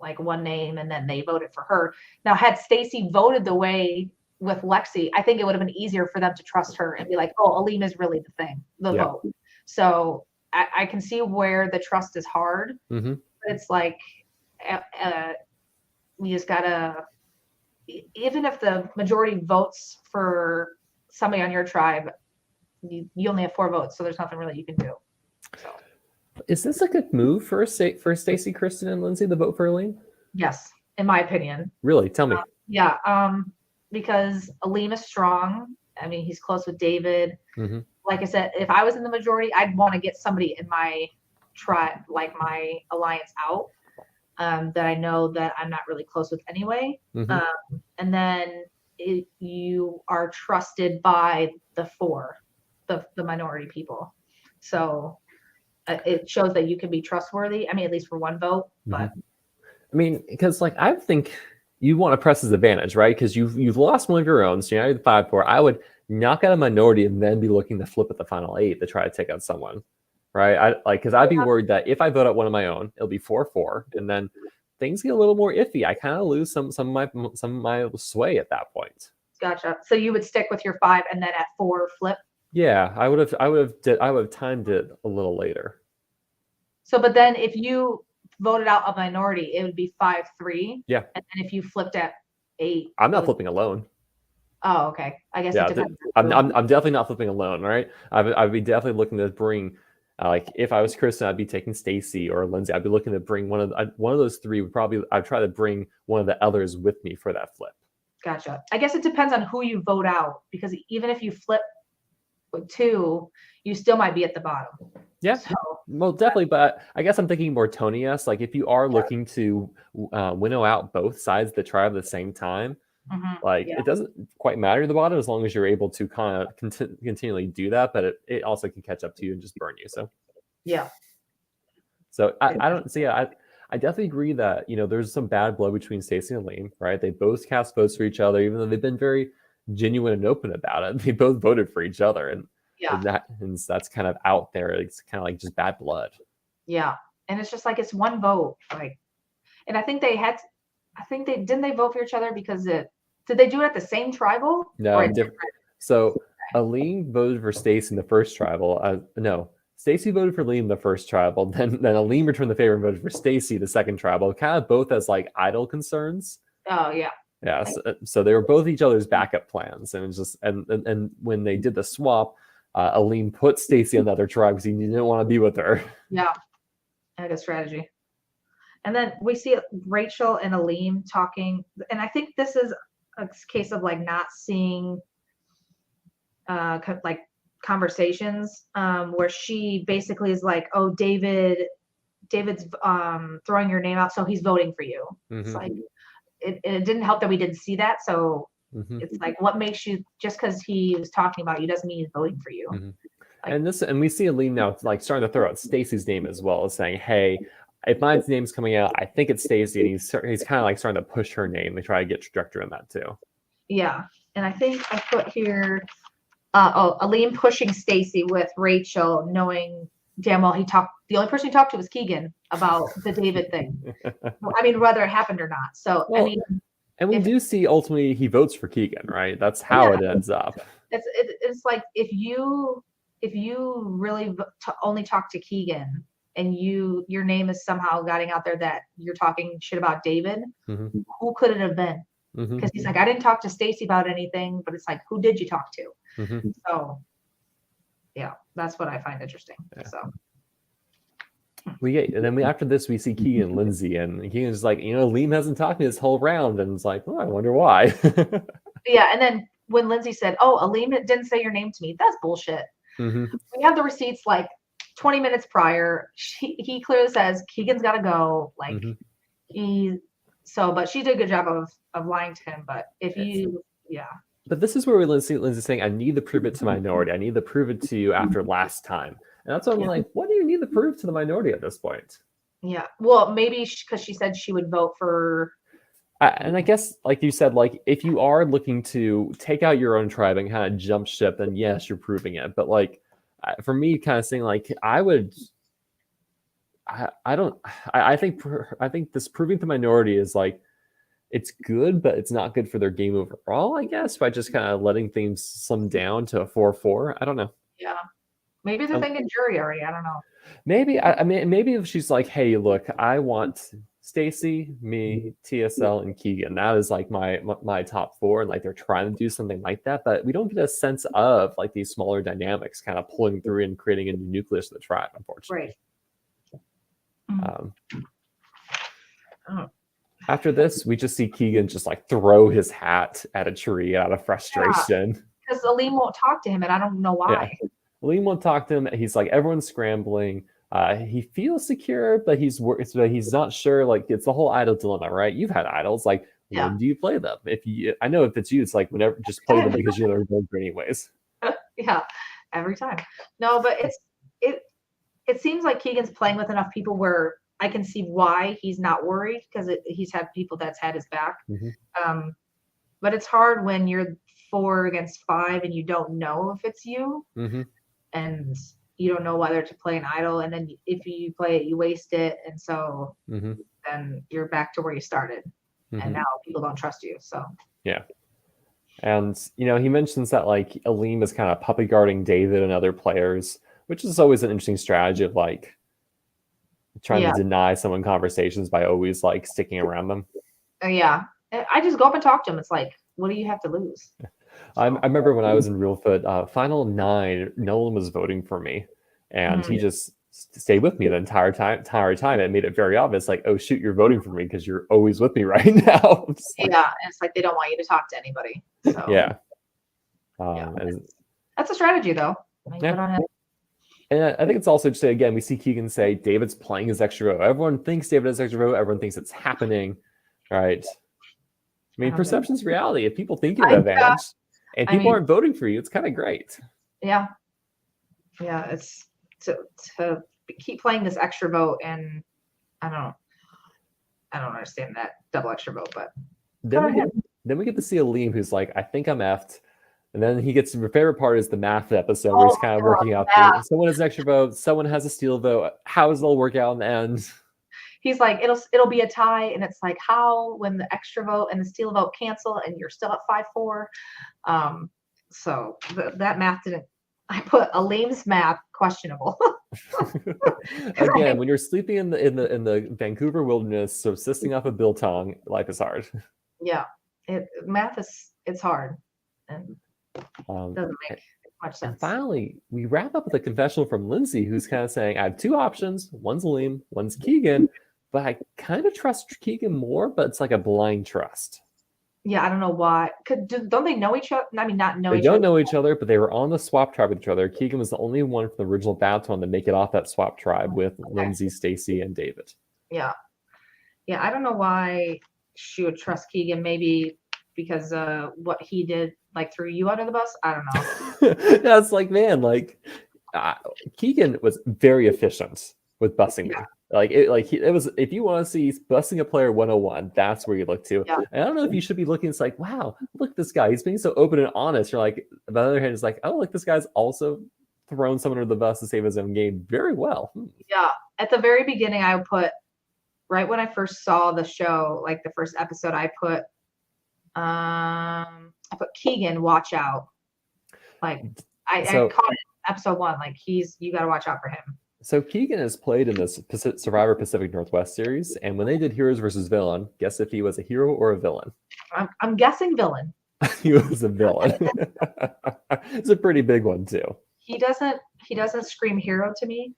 like one name and then they voted for her. Now, had Stacy voted the way with Lexi, I think it would have been easier for them to trust her and be like, "Oh, Aleem is really the Yeah. vote." So I can see where the trust is hard, Mhm. but it's like you just gotta, even if the majority votes for somebody on your tribe, you only have 4 votes, so there's nothing really you can do. So Is this a good move for for Stacy, Kristen, and Lindsay to vote for Elaine? yes, in my opinion. Really? Tell me. Yeah, because Aleem is strong. I mean, he's close with David. Mhm. Like I said, if I was in the majority, I'd want to get somebody in my tribe, like my alliance out, that I know that I'm not really close with anyway. Mhm. And then you are trusted by the 4, the minority people. So it shows that you can be trustworthy. I mean, at least for one vote, but Mhm. I mean, because like I think you want to press his advantage, right? Because you've lost one of your own, so you're now 5-4. I would knock out a minority and then be looking to flip at the final 8 to try to take out someone, right? I like because I'd be yeah, worried that if I vote out one of my own, it'll be 4-4, and then things get a little more iffy. I kind of lose some of my sway at that point. gotcha. So you would stick with your 5 and then at 4 flip. Yeah, I would have timed it a little later. So, but then if you voted out a minority, it would be 5-3. Yeah, And then if you flipped at 8, I'm it not would. flipping alone. Oh, okay. I guess it Yeah, depends I'm, on who. I'm definitely not flipping alone, right? I'd be definitely looking to bring, like, if I was Kristen, I'd be taking Stacy or Lindsay. I'd be looking to bring one of those 3. Would probably I'd try to bring one of the others with me for that flip. Gotcha. I guess it depends on who you vote out because even if you flip with 2, you still might be at the bottom. Yeah, So, well, definitely. But I guess I'm thinking more Tony-esque. Like, if you are yeah. looking to winnow out both sides of the tribe at the same time, like Yeah. it doesn't quite matter at the bottom as long as you're able to kind of continually do that. But it also can catch up to you and just burn you. Yeah. So I don't see. I definitely agree that there's some bad blood between Stacey and Liam, right? They both cast votes for each other, even though they've been very genuine and open about it. They both voted for each other, and Yeah. that's kind of out there. It's kind of like just bad blood. Yeah. And it's just like it's one vote. Like, and I think they didn't they vote for each other because did they do it at the same tribal or No, at different? so Aline voted for Stacey in the first tribal. No, Stacey voted for Liam the first tribal. Then Aline returned the favor and voted for Stacey the second tribal. Kind of both as like idol concerns. Oh yeah. Yeah, so they were both each other's backup plans, and it's just and when they did the swap, Aline put Stacey on the other tribe because he didn't want to be with her. Yeah. I had a strategy. And then we see Rachel and Aleem talking, and I think this is a case of like not seeing like conversations where she basically is like, "Oh, David's throwing your name out, so he's voting for you." It's like it didn't help that we didn't see that, so it's like, what makes you, just because he was talking about you doesn't mean he's voting for you. Like, And we see Aline now like starting to throw out Stacey's name as well, as saying, "Hey, if my name's coming out, I think it's Stacey," and he's kind of like starting to push her name to try to get trajectory on that too. yeah, and I think I put here, Aleem pushing Stacy with Rachel, knowing damn well the only person he talked to was Keegan about the David thing. I mean, whether it happened or not. So Well, I mean, and we do see ultimately he votes for Keegan, right? That's how it ends up. it's like if you really only talk to Keegan and your name is somehow getting out there that you're talking shit about David, who could it have been? Because he's like, I didn't talk to Stacy about anything, but it's like, who did you talk to? So yeah, that's what I find interesting. Yeah. So and then after this we see Keegan and Lindsay, and Keegan's like, Liam hasn't talked to me this whole round, and it's like, oh, I wonder why. Yeah, and then when Lindsay said, "Oh, Aleem didn't say your name to me," that's bullshit. We have the receipts like 20 minutes prior. He clearly says Keegan's got to go. Like but she did a good job of lying to him. But if you, yeah. But this is where Lindsay's saying, I need to prove it to minority. I need to prove it to you after last time. And that's why I'm like, what do you need to prove to the minority at this point? Yeah. Well, maybe because she said she would vote for. And I guess, like you said, like if you are looking to take out your own tribe and kind of jump ship, then yes, you're proving it. But like for me, kind of saying like I would, I don't, I think this proving to minority is like it's good, but it's not good for their game overall. I guess by just kind of letting things slim down to a 4-4. I don't know. Yeah. Maybe they're thinking jury already. I don't know. Maybe I mean maybe if she's like, hey, look, I want Stacy, me, TSL, and Keegan. That is like my top four, and like they're trying to do something like that, but we don't get a sense of like these smaller dynamics kind of pulling through and creating a new nucleus of the tribe, unfortunately. Right. After this, we just see Keegan just like throw his hat at a tree out of frustration. Because Aleem won't talk to him, and I don't know why. Yeah. Aleem won't talk to him. He's like, everyone's scrambling. He feels secure, but he's not sure. Like it's the whole idol dilemma, right? You've had idols. Like when do you play them? I know if it's you, it's like whenever, just play them because you're going for anyways. Yeah, every time. No, but it seems like Keegan's playing with enough people where I can see why he's not worried because he's had people that's had his back. Mm-hmm. But it's hard when you're 4 against 5 and you don't know if it's you. Mm-hmm. And you don't know whether to play an idol, and then if you play it, you waste it, and so then you're back to where you started, and now people don't trust you. So yeah, and he mentions that like Aleem is kind of puppy guarding David and other players, which is always an interesting strategy of like trying to deny someone conversations by always like sticking around them. Yeah, I just go up and talk to him. It's like, what do you have to lose? I remember when I was in Reelfoot, Final 9, Nolan was voting for me, and he just stayed with me the entire time. It made it very obvious, like, oh shoot, you're voting for me because you're always with me right now. And it's like they don't want you to talk to anybody. So yeah. That's a strategy, though. Yeah. And I think it's also just again we see Keegan say David's playing his extra vote. Everyone thinks David has extra vote. Everyone thinks it's happening, right? I mean, perception's reality. If people think you have advantage. And people aren't voting for you. It's kind of great. Yeah. Yeah. It's to keep playing this extra vote. And I don't understand that double extra vote, but then we get to see Aleem who's like, I think I'm effed. And then he gets your favorite part is the math episode where he's kind of working out someone has an extra vote, someone has a steal vote. How does it all work out in the end? He's like, it'll be a tie, and it's like how when the extra vote and the steal vote cancel and you're still at 5-4. So that math didn't. I put Aleem's math questionable. Again, when you're sleeping in the Vancouver wilderness, subsisting off of biltong, life is hard. Yeah, math it's hard and doesn't make much sense. And finally, we wrap up with a confessional from Lindsay, who's kind of saying, I have 2 options. One's Aleem, one's Keegan. But I kind of trust Keegan more, but it's like a blind trust. Yeah, I don't know why. Don't they know each other? I mean, not know each other. They don't know each other, but they were on the swap tribe with each other. Keegan was the only one from the original Baton to make it off that swap tribe with Lindsay, Stacy, and David. Yeah. Yeah, I don't know why she would trust Keegan. Maybe because what he did, like, threw you under the bus? I don't know. Yeah, it's like, man, like, Keegan was very efficient with busing me. It was, if you want to see busting a player 101, that's where you look to. Yeah. And I don't know if you should be looking, it's like, wow, look, this guy, he's being so open and honest. You're like, on the other hand, it's like, oh, look, this guy's also thrown someone under the bus to save his own game very well. Yeah. At the very beginning, I put, right when I first saw the show, like the first episode, I put Keegan, watch out. Like, I caught it episode 1, like, you got to watch out for him. So Keegan has played in this Survivor Pacific Northwest series, and when they did Heroes versus Villain, guess if he was a hero or a villain? I'm guessing villain. He was a villain. It's a pretty big one too. He doesn't scream hero to me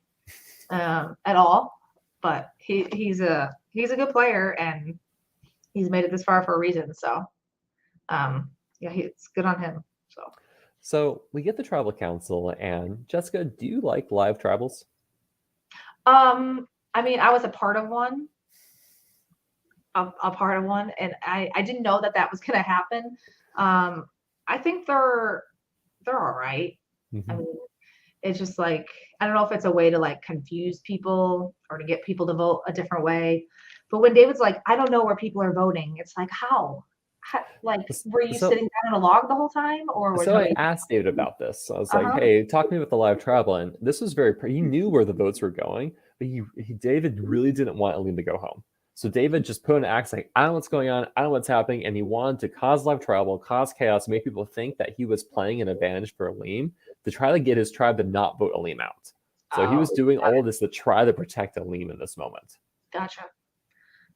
at all, but he's a good player, and he's made it this far for a reason. So yeah, it's good on him. So we get the tribal council, and Jessica, do you like live tribals? I mean, I was a part of one. And I didn't know that was going to happen. I think they're all right. I Mhm. mean, it's just like I don't know if it's a way to like confuse people or to get people to vote a different way. But when David's like, I don't know where people are voting, it's like how like were you So sitting down in a log the whole time or was So I nobody? asked David about this. So I was like, Uh-huh. "Hey, talk to me about the live travel." And this was he knew where the votes were going, but David really didn't want Aline to go home. So David just put an act like, "I don't know what's going on. I don't know what's happening," and he wanted to cause live travel, cause chaos, make people think that he was playing an advantage for Aline to try to get his tribe to not vote Aline out. So he Oh, was doing got all it. of this to try to protect Aline in this moment. Gotcha.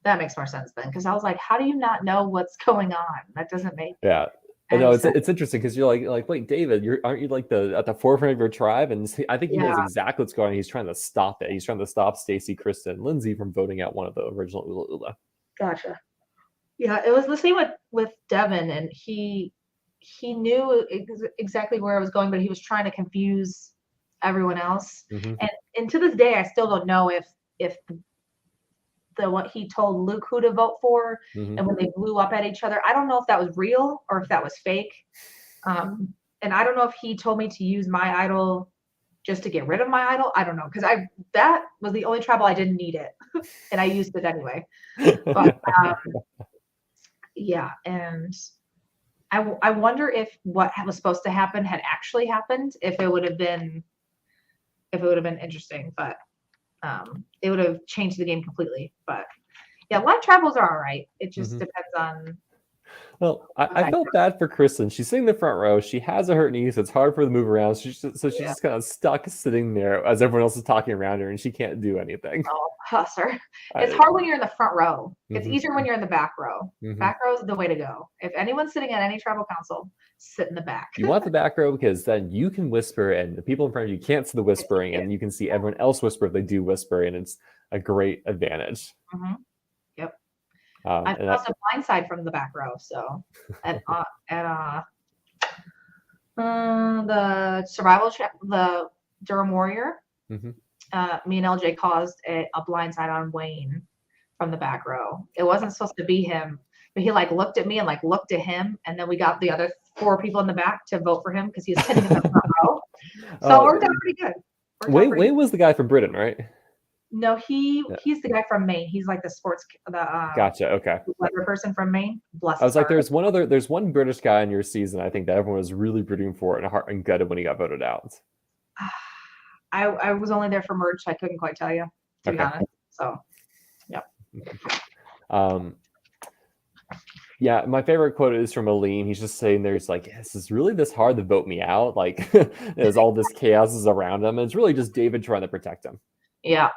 That makes more sense then, because I was like, how do you not know what's going on? That doesn't make Yeah. And no, any it's sense. it's interesting because you're like, wait, David, aren't you like at the forefront of your tribe? And I think he knows Yeah, exactly what's going on. He's trying to stop it. He's trying to stop Stacy, Kristen, and Lindsay from voting out one of the original Ula Ula. gotcha. Yeah, it was the same with Devin, and he knew exactly where I was going, but he was trying to confuse everyone else. Hmm. And to this day, I still don't know if the what he told Luke who to vote for, Hmm. and when they blew up at each other, I don't know if that was real or if that was fake. And I don't know if he told me to use my idol just to get rid of my idol. I don't know because I that was the only trouble I didn't need it, and I used it anyway. But yeah, and I wonder if what was supposed to happen had actually happened, if it would have been interesting, but it would have changed the game completely. But yeah, live travels are all right. It just Hmm. depends on Well, the I felt factor. bad for Kristen. She's sitting in the front row. She has a hurt knee, so it's hard for her to move around. She's Yeah. just kind of stuck sitting there as everyone else is talking around her, and she can't do anything. Oh, husser. It's I, hard when you're in the front row. It's hmm. easier when you're in the back row. Hmm. Back row is the way to go. If anyone's sitting at any tribal council, sit in the back. You want the back row because then you can whisper, and the people in front of you can't see the whispering, and you can see everyone else whisper if they do whisper, and it's a great advantage. Mm-hmm. Yep. Um, I've and I, caused a blindside from the back row. So at the the Durham Warrior, mhm. me and LJ caused a blindside on Wayne from the back row. It wasn't supposed to be him, but he like looked at me and like looked at him, and then we got the other four people in the back to vote for him because he was sitting in the front row. So it uh, worked out pretty good. Worked out pretty good. Wayne was the guy from Britain, right? No, Yeah. he's the guy from Maine. He's like the Gotcha. Okay. weather person from Maine. Bless I was his like, heart. there's one British guy in your season. I think that everyone was really rooting for and heart and gutted when he got voted out. I was only there for merch. I couldn't quite tell you, to be Okay. honest. So, yeah. Um, yeah, my favorite quote is from Aline. He's just saying there, he's like, "This is really this hard to vote me out. Like, there's all this chaos is around him. And it's really just David trying to protect him." Yeah.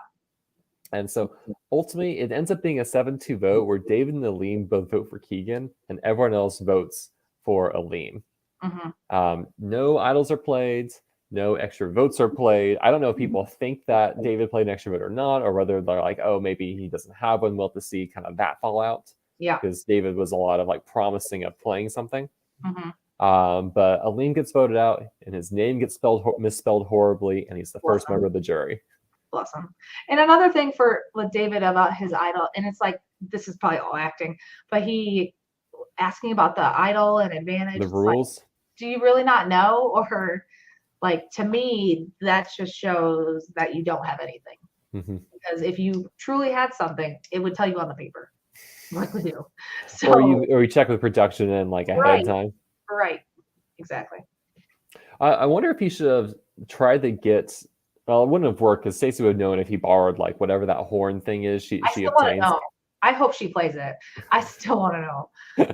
And so ultimately, it ends up being a 7-2 vote where David and Aline both vote for Keegan, and everyone else votes for Aline. Mm-hmm. No idols are played, no extra votes are played. I don't know if people think that David played an extra vote or not, or whether they're like, oh, maybe he doesn't have one. We'll have to see kind of that fallout Yeah. because David was a lot of like promising of playing something. Mm-hmm. But Aline gets voted out, and his name gets misspelled horribly, and he's the Bless first him. member of the jury. Bless him. And another thing with David about his idol, and it's like this is probably all acting, but he asking about the idol and advantage. The It's like, rules. do you really not know? Or like to me, that just shows that you don't have anything. Mm-hmm. Because if you truly had something, it would tell you on the paper, like we do. So Or you check with production and like ahead of time. right, exactly. I wonder if he should have tried to get. Well, it wouldn't have worked because Stacey would have known if he borrowed like whatever that horn thing is she I still want to obtains. know. I hope she plays it. I still want to know.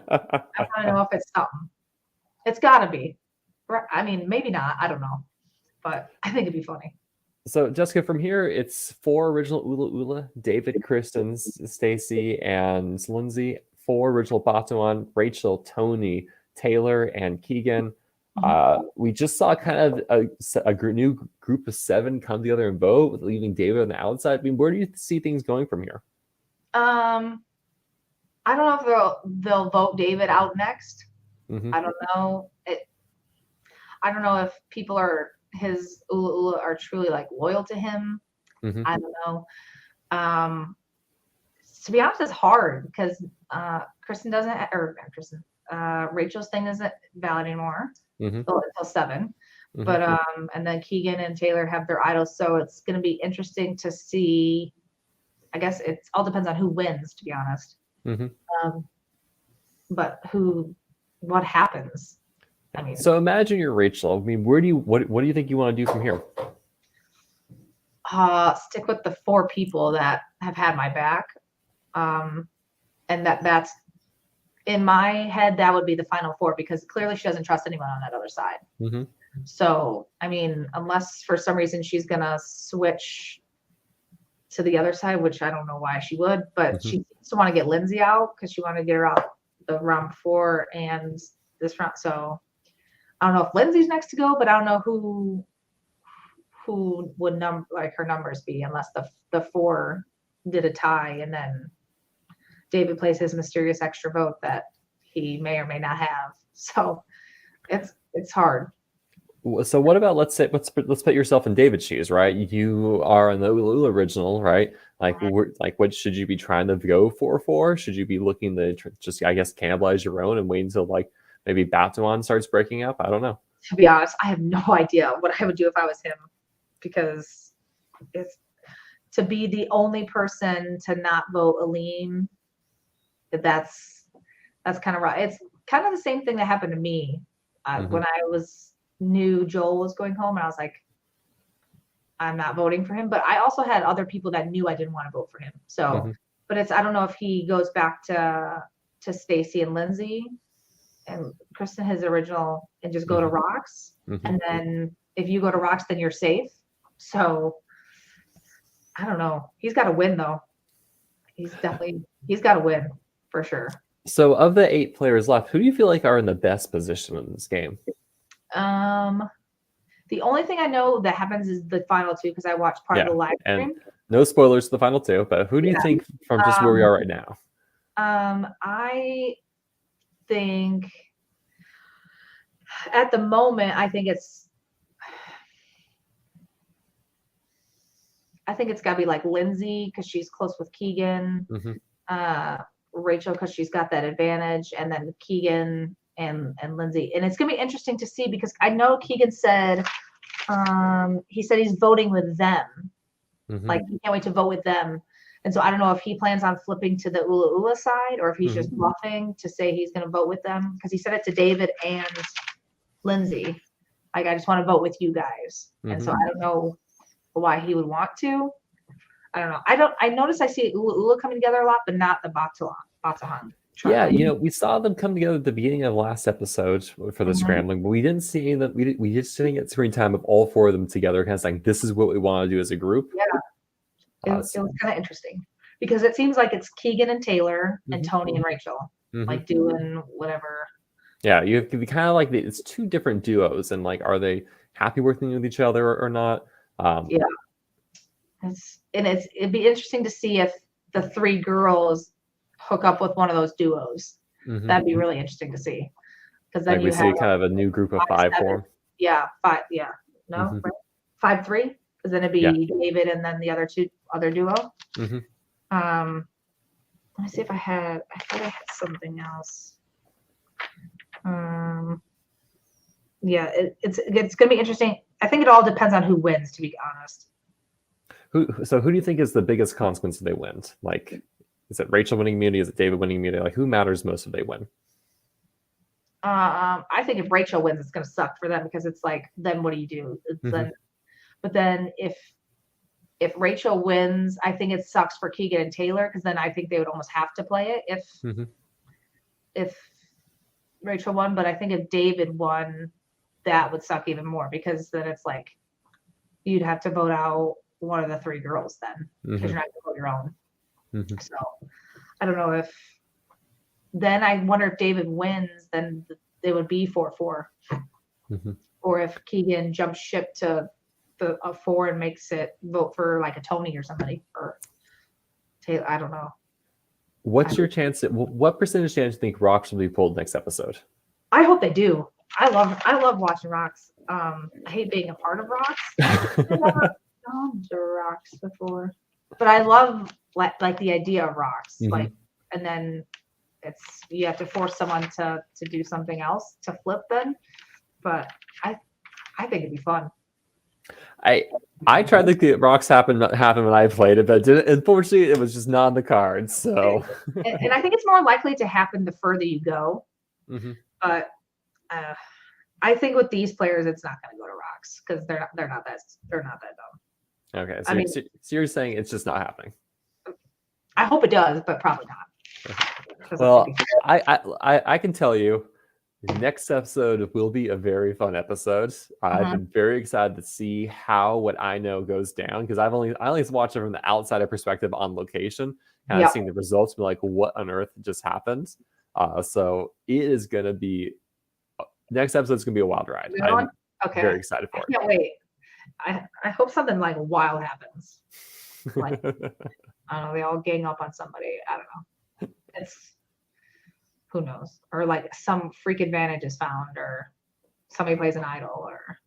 I want to know if it's something. It's got to be. I mean, maybe not. I don't know, but I think it'd be funny. So Jessica, from here, it's 4 original Ula Ula: David, Kristen, Stacy, and Lindsay. 4 original Batuan: Rachel, Tony, Taylor, and Keegan. We just saw kind of a new group of 7 come together and vote, leaving David on the outside. I mean, where do you see things going from here? I don't know if they'll vote David out next. Mm-hmm. I don't know. I don't know if people his Ula Ula are truly like loyal to him. Mm-hmm. I don't know. To be honest, it's hard because Kristen doesn't, or Kristen, Rachel's thing isn't valid anymore Mm-hmm. until 7. Mm-hmm. But and then Keegan and Taylor have their idols, so it's going to be interesting to see. I guess it all depends on who wins, to be honest. Mm-hmm. But what happens? I mean, so imagine you're Rachel. I mean, what do you think you want to do from here? Stick with the 4 people that have had my back, and that's in my head that would be the final 4 because clearly she doesn't trust anyone on that other side. Mm-hmm. So I mean, unless for some reason she's gonna switch to the other side, which I don't know why she would, but Mm-hmm. she seems to want to get Lindsay out because she wanted to get her out the round before and this round. So I don't know if Lindsay's next to go, but I don't know who would her numbers be unless the 4 did a tie and then David plays his mysterious extra vote that he may or may not have. So it's hard. So what about let's put yourself in David's shoes, right? You are in the Ula original, right? Like what should you be trying to go for? Should you be looking to just I guess cannibalize your own and wait until like maybe Batuan starts breaking up? I don't know. To be honest, I have no idea what I would do if I was him because it's to be the only person to not vote Aline. That's kind of right. It's kind of the same thing that happened to me when I knew Joel was going home, and I was like, I'm not voting for him. But I also had other people that knew I didn't want to vote for him. So, but I don't know if he goes back to Stacy and Lindsay and Kristen, his original, and just go to Rocks. And then if you go to Rocks, then you're safe. So I don't know. He's got to win though. He's got to win for sure. So of the 8 players left, who do you feel like are in the best position in this game? The only thing I know that happens is the final 2 because I watched part of the live stream. And no spoilers to the final 2, but who do you think from just where we are right now? I think at the moment, I think it's got to be like Lindsay because she's close with Keegan, Rachel because she's got that advantage, and then Keegan and Lindsay. And it's gonna be interesting to see because I know Keegan said he said he's voting with them, like he can't wait to vote with them. And so I don't know if he plans on flipping to the Ula side or if he's just bluffing to say he's going to vote with them because he said it to David and Lindsay. Like, I just want to vote with you guys. And so I don't know why he would want to. I don't know. I notice I see Ula coming together a lot, but not the Batahan. Yeah, we saw them come together at the beginning of the last episode for the scrambling, but we didn't see that. We just didn't get screen time of all 4 of them together, kind of saying this is what we want to do as a group. Yeah. It was kind of interesting because it seems like it's Keegan and Taylor and Tony and Rachel, like doing whatever. Yeah, you have to be kind of like it's 2 different duos, and like, are they happy working with each other or not? Yeah, it'd be interesting to see if the 3 girls hook up with one of those duos. That'd be really interesting to see because then like we see kind of a new group of 5 form. Yeah, 5. Yeah, no, right? 5-3 because then it'd be David and then the other duo. Let me see if I thought I had something else. Yeah, it's gonna be interesting. I think it all depends on who wins, to be honest. So who do you think is the biggest consequence if they win? Like, is it Rachel winning immunity? Is it David winning immunity? Like, who matters most if they win? I think if Rachel wins, it's gonna suck for them because it's like, then what do you do? But then if Rachel wins, I think it sucks for Keegan and Taylor because then I think they would almost have to play it if Rachel won. But I think if David won, that would suck even more because then it's like you'd have to vote out one of the 3 girls then because you're not gonna vote your own. So I don't know if then I wonder if David wins, then they would be 4-4, or if Keegan jumps ship to a 4 and makes it vote for like a Tony or somebody or Taylor. I don't know. What's your chance? What percentage chance do you think Rocks will be pulled next episode? I hope they do. I love watching Rocks. I hate being a part of Rocks. I've never gone to Rocks before, but I love like the idea of Rocks. Like, and then you have to force someone to do something else to flip then. But I think it'd be fun. I tried to get rocks happen when I played it, but unfortunately it was just not on the cards. So and I think it's more likely to happen the further you go. But I think with these players, it's not going to go to rocks because they're not that dumb. Okay, so, so you're saying it's just not happening. I hope it does, but probably not. Well, I can tell you, the next episode will be a very fun episode. I've been very excited to see how what I know goes down because I only watched it from the outsider perspective on location, kind of seeing the results, be like, what on earth just happened? So it is going to be next episode is going to be a wild ride. I'm very excited for it. I can't wait. I hope something like wild happens. Like I don't know, they all gang up on somebody. I don't know. It's who knows, or like some freak advantage is found, or somebody plays an idol, or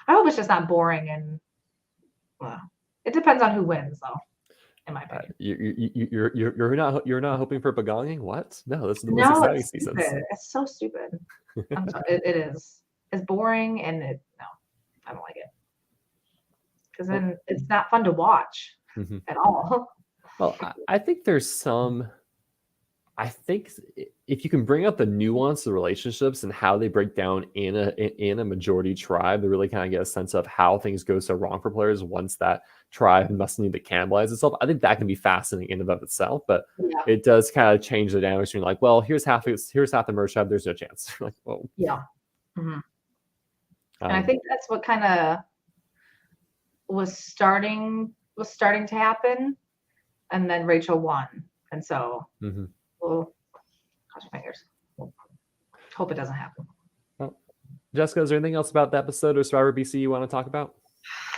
I hope it's just not boring. And well, it depends on who wins, though. In my opinion, you're not hoping for begonging? What? No, this is the most exciting season. It's so stupid. I'm sorry, it is. It's boring, and no, I don't like it because then it's not fun to watch at all. Well, I think there's some. I think if you can bring up the nuance of relationships and how they break down in a majority tribe, to really kind of get a sense of how things go so wrong for players once that tribe must need to cannibalize itself. I think that can be fascinating in and of itself, but it does kind of change the dynamic between like, well, here's half the merge tribe, there's no chance. Like, well, and I think that's what kind of was starting to happen, and then Rachel won, and so. Well, cross your fingers. Hope it doesn't happen. Well, Jessica, is there anything else about the episode of Survivor BC you want to talk about?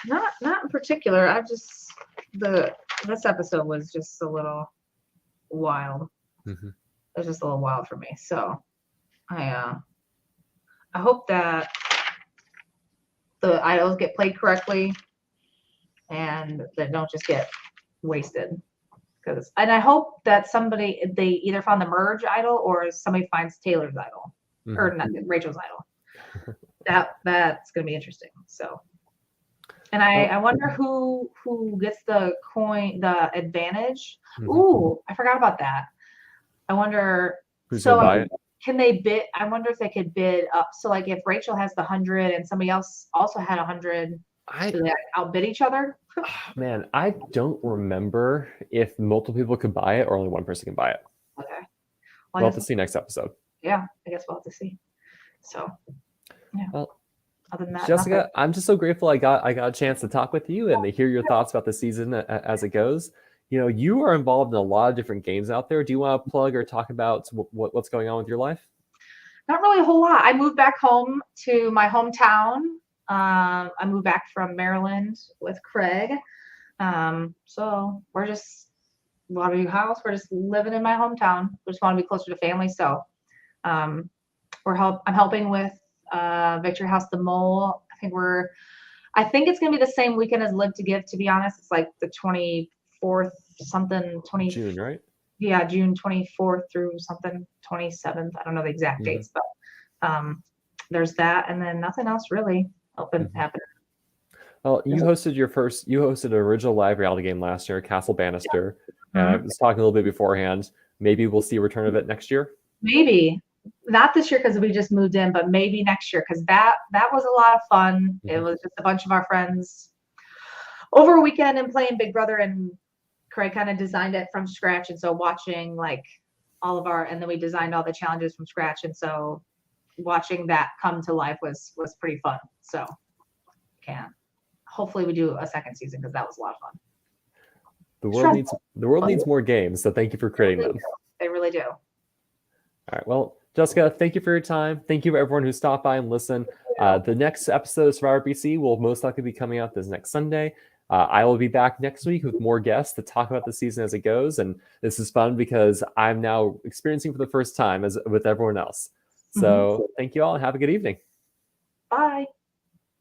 Not in particular. This episode was just a little wild. It was just a little wild for me. So I hope that the idols get played correctly and that don't just get wasted. And I hope that they either found the merge idol or somebody finds Taylor's idol or not, Rachel's idol. That's gonna be interesting. So, and I wonder who gets the advantage. Ooh, I forgot about that. I wonder. Can they bid? I wonder if they could bid up. So like if Rachel has the 100 and somebody else also had 100. Do they outbid each other? Man, I don't remember if multiple people could buy it or only one person can buy it. Okay. We'll have to see next episode. Yeah, I guess we'll have to see. So, yeah. Well, other than that, Jessica, I'm just so grateful I got a chance to talk with you and to hear your thoughts about the season as it goes. You know, you are involved in a lot of different games out there. Do you want to plug or talk about what's going on with your life? Not really a whole lot. I moved back home to my hometown. I moved back from Maryland with Craig. So we're just bought a new house. We're just living in my hometown. We just want to be closer to family. So I'm helping with Victory House the Mole. I think it's gonna be the same weekend as Live to Give, to be honest. It's like the 24th something, June, right? Yeah, June 24th through something 27th. I don't know the exact dates, but there's that, and then nothing else really happening. Well, you hosted an original live reality game last year, Castle Banister. And I was talking a little bit beforehand. Maybe we'll see a return of it next year. Maybe not this year because we just moved in, but maybe next year because that was a lot of fun. It was just a bunch of our friends over a weekend and playing Big Brother, and Craig kind of designed it from scratch. And so watching like and then we designed all the challenges from scratch. And so watching that come to life was pretty fun. So hopefully we do a second season because that was a lot of fun. The world needs more games, so thank you for creating them. They really do. All right. Well, Jessica, thank you for your time. Thank you for everyone who stopped by and listened. The next episode of Survivor BC will most likely be coming out this next Sunday. I will be back next week with more guests to talk about the season as it goes. And this is fun because I'm now experiencing for the first time with everyone else. So thank you all and have a good evening. Bye.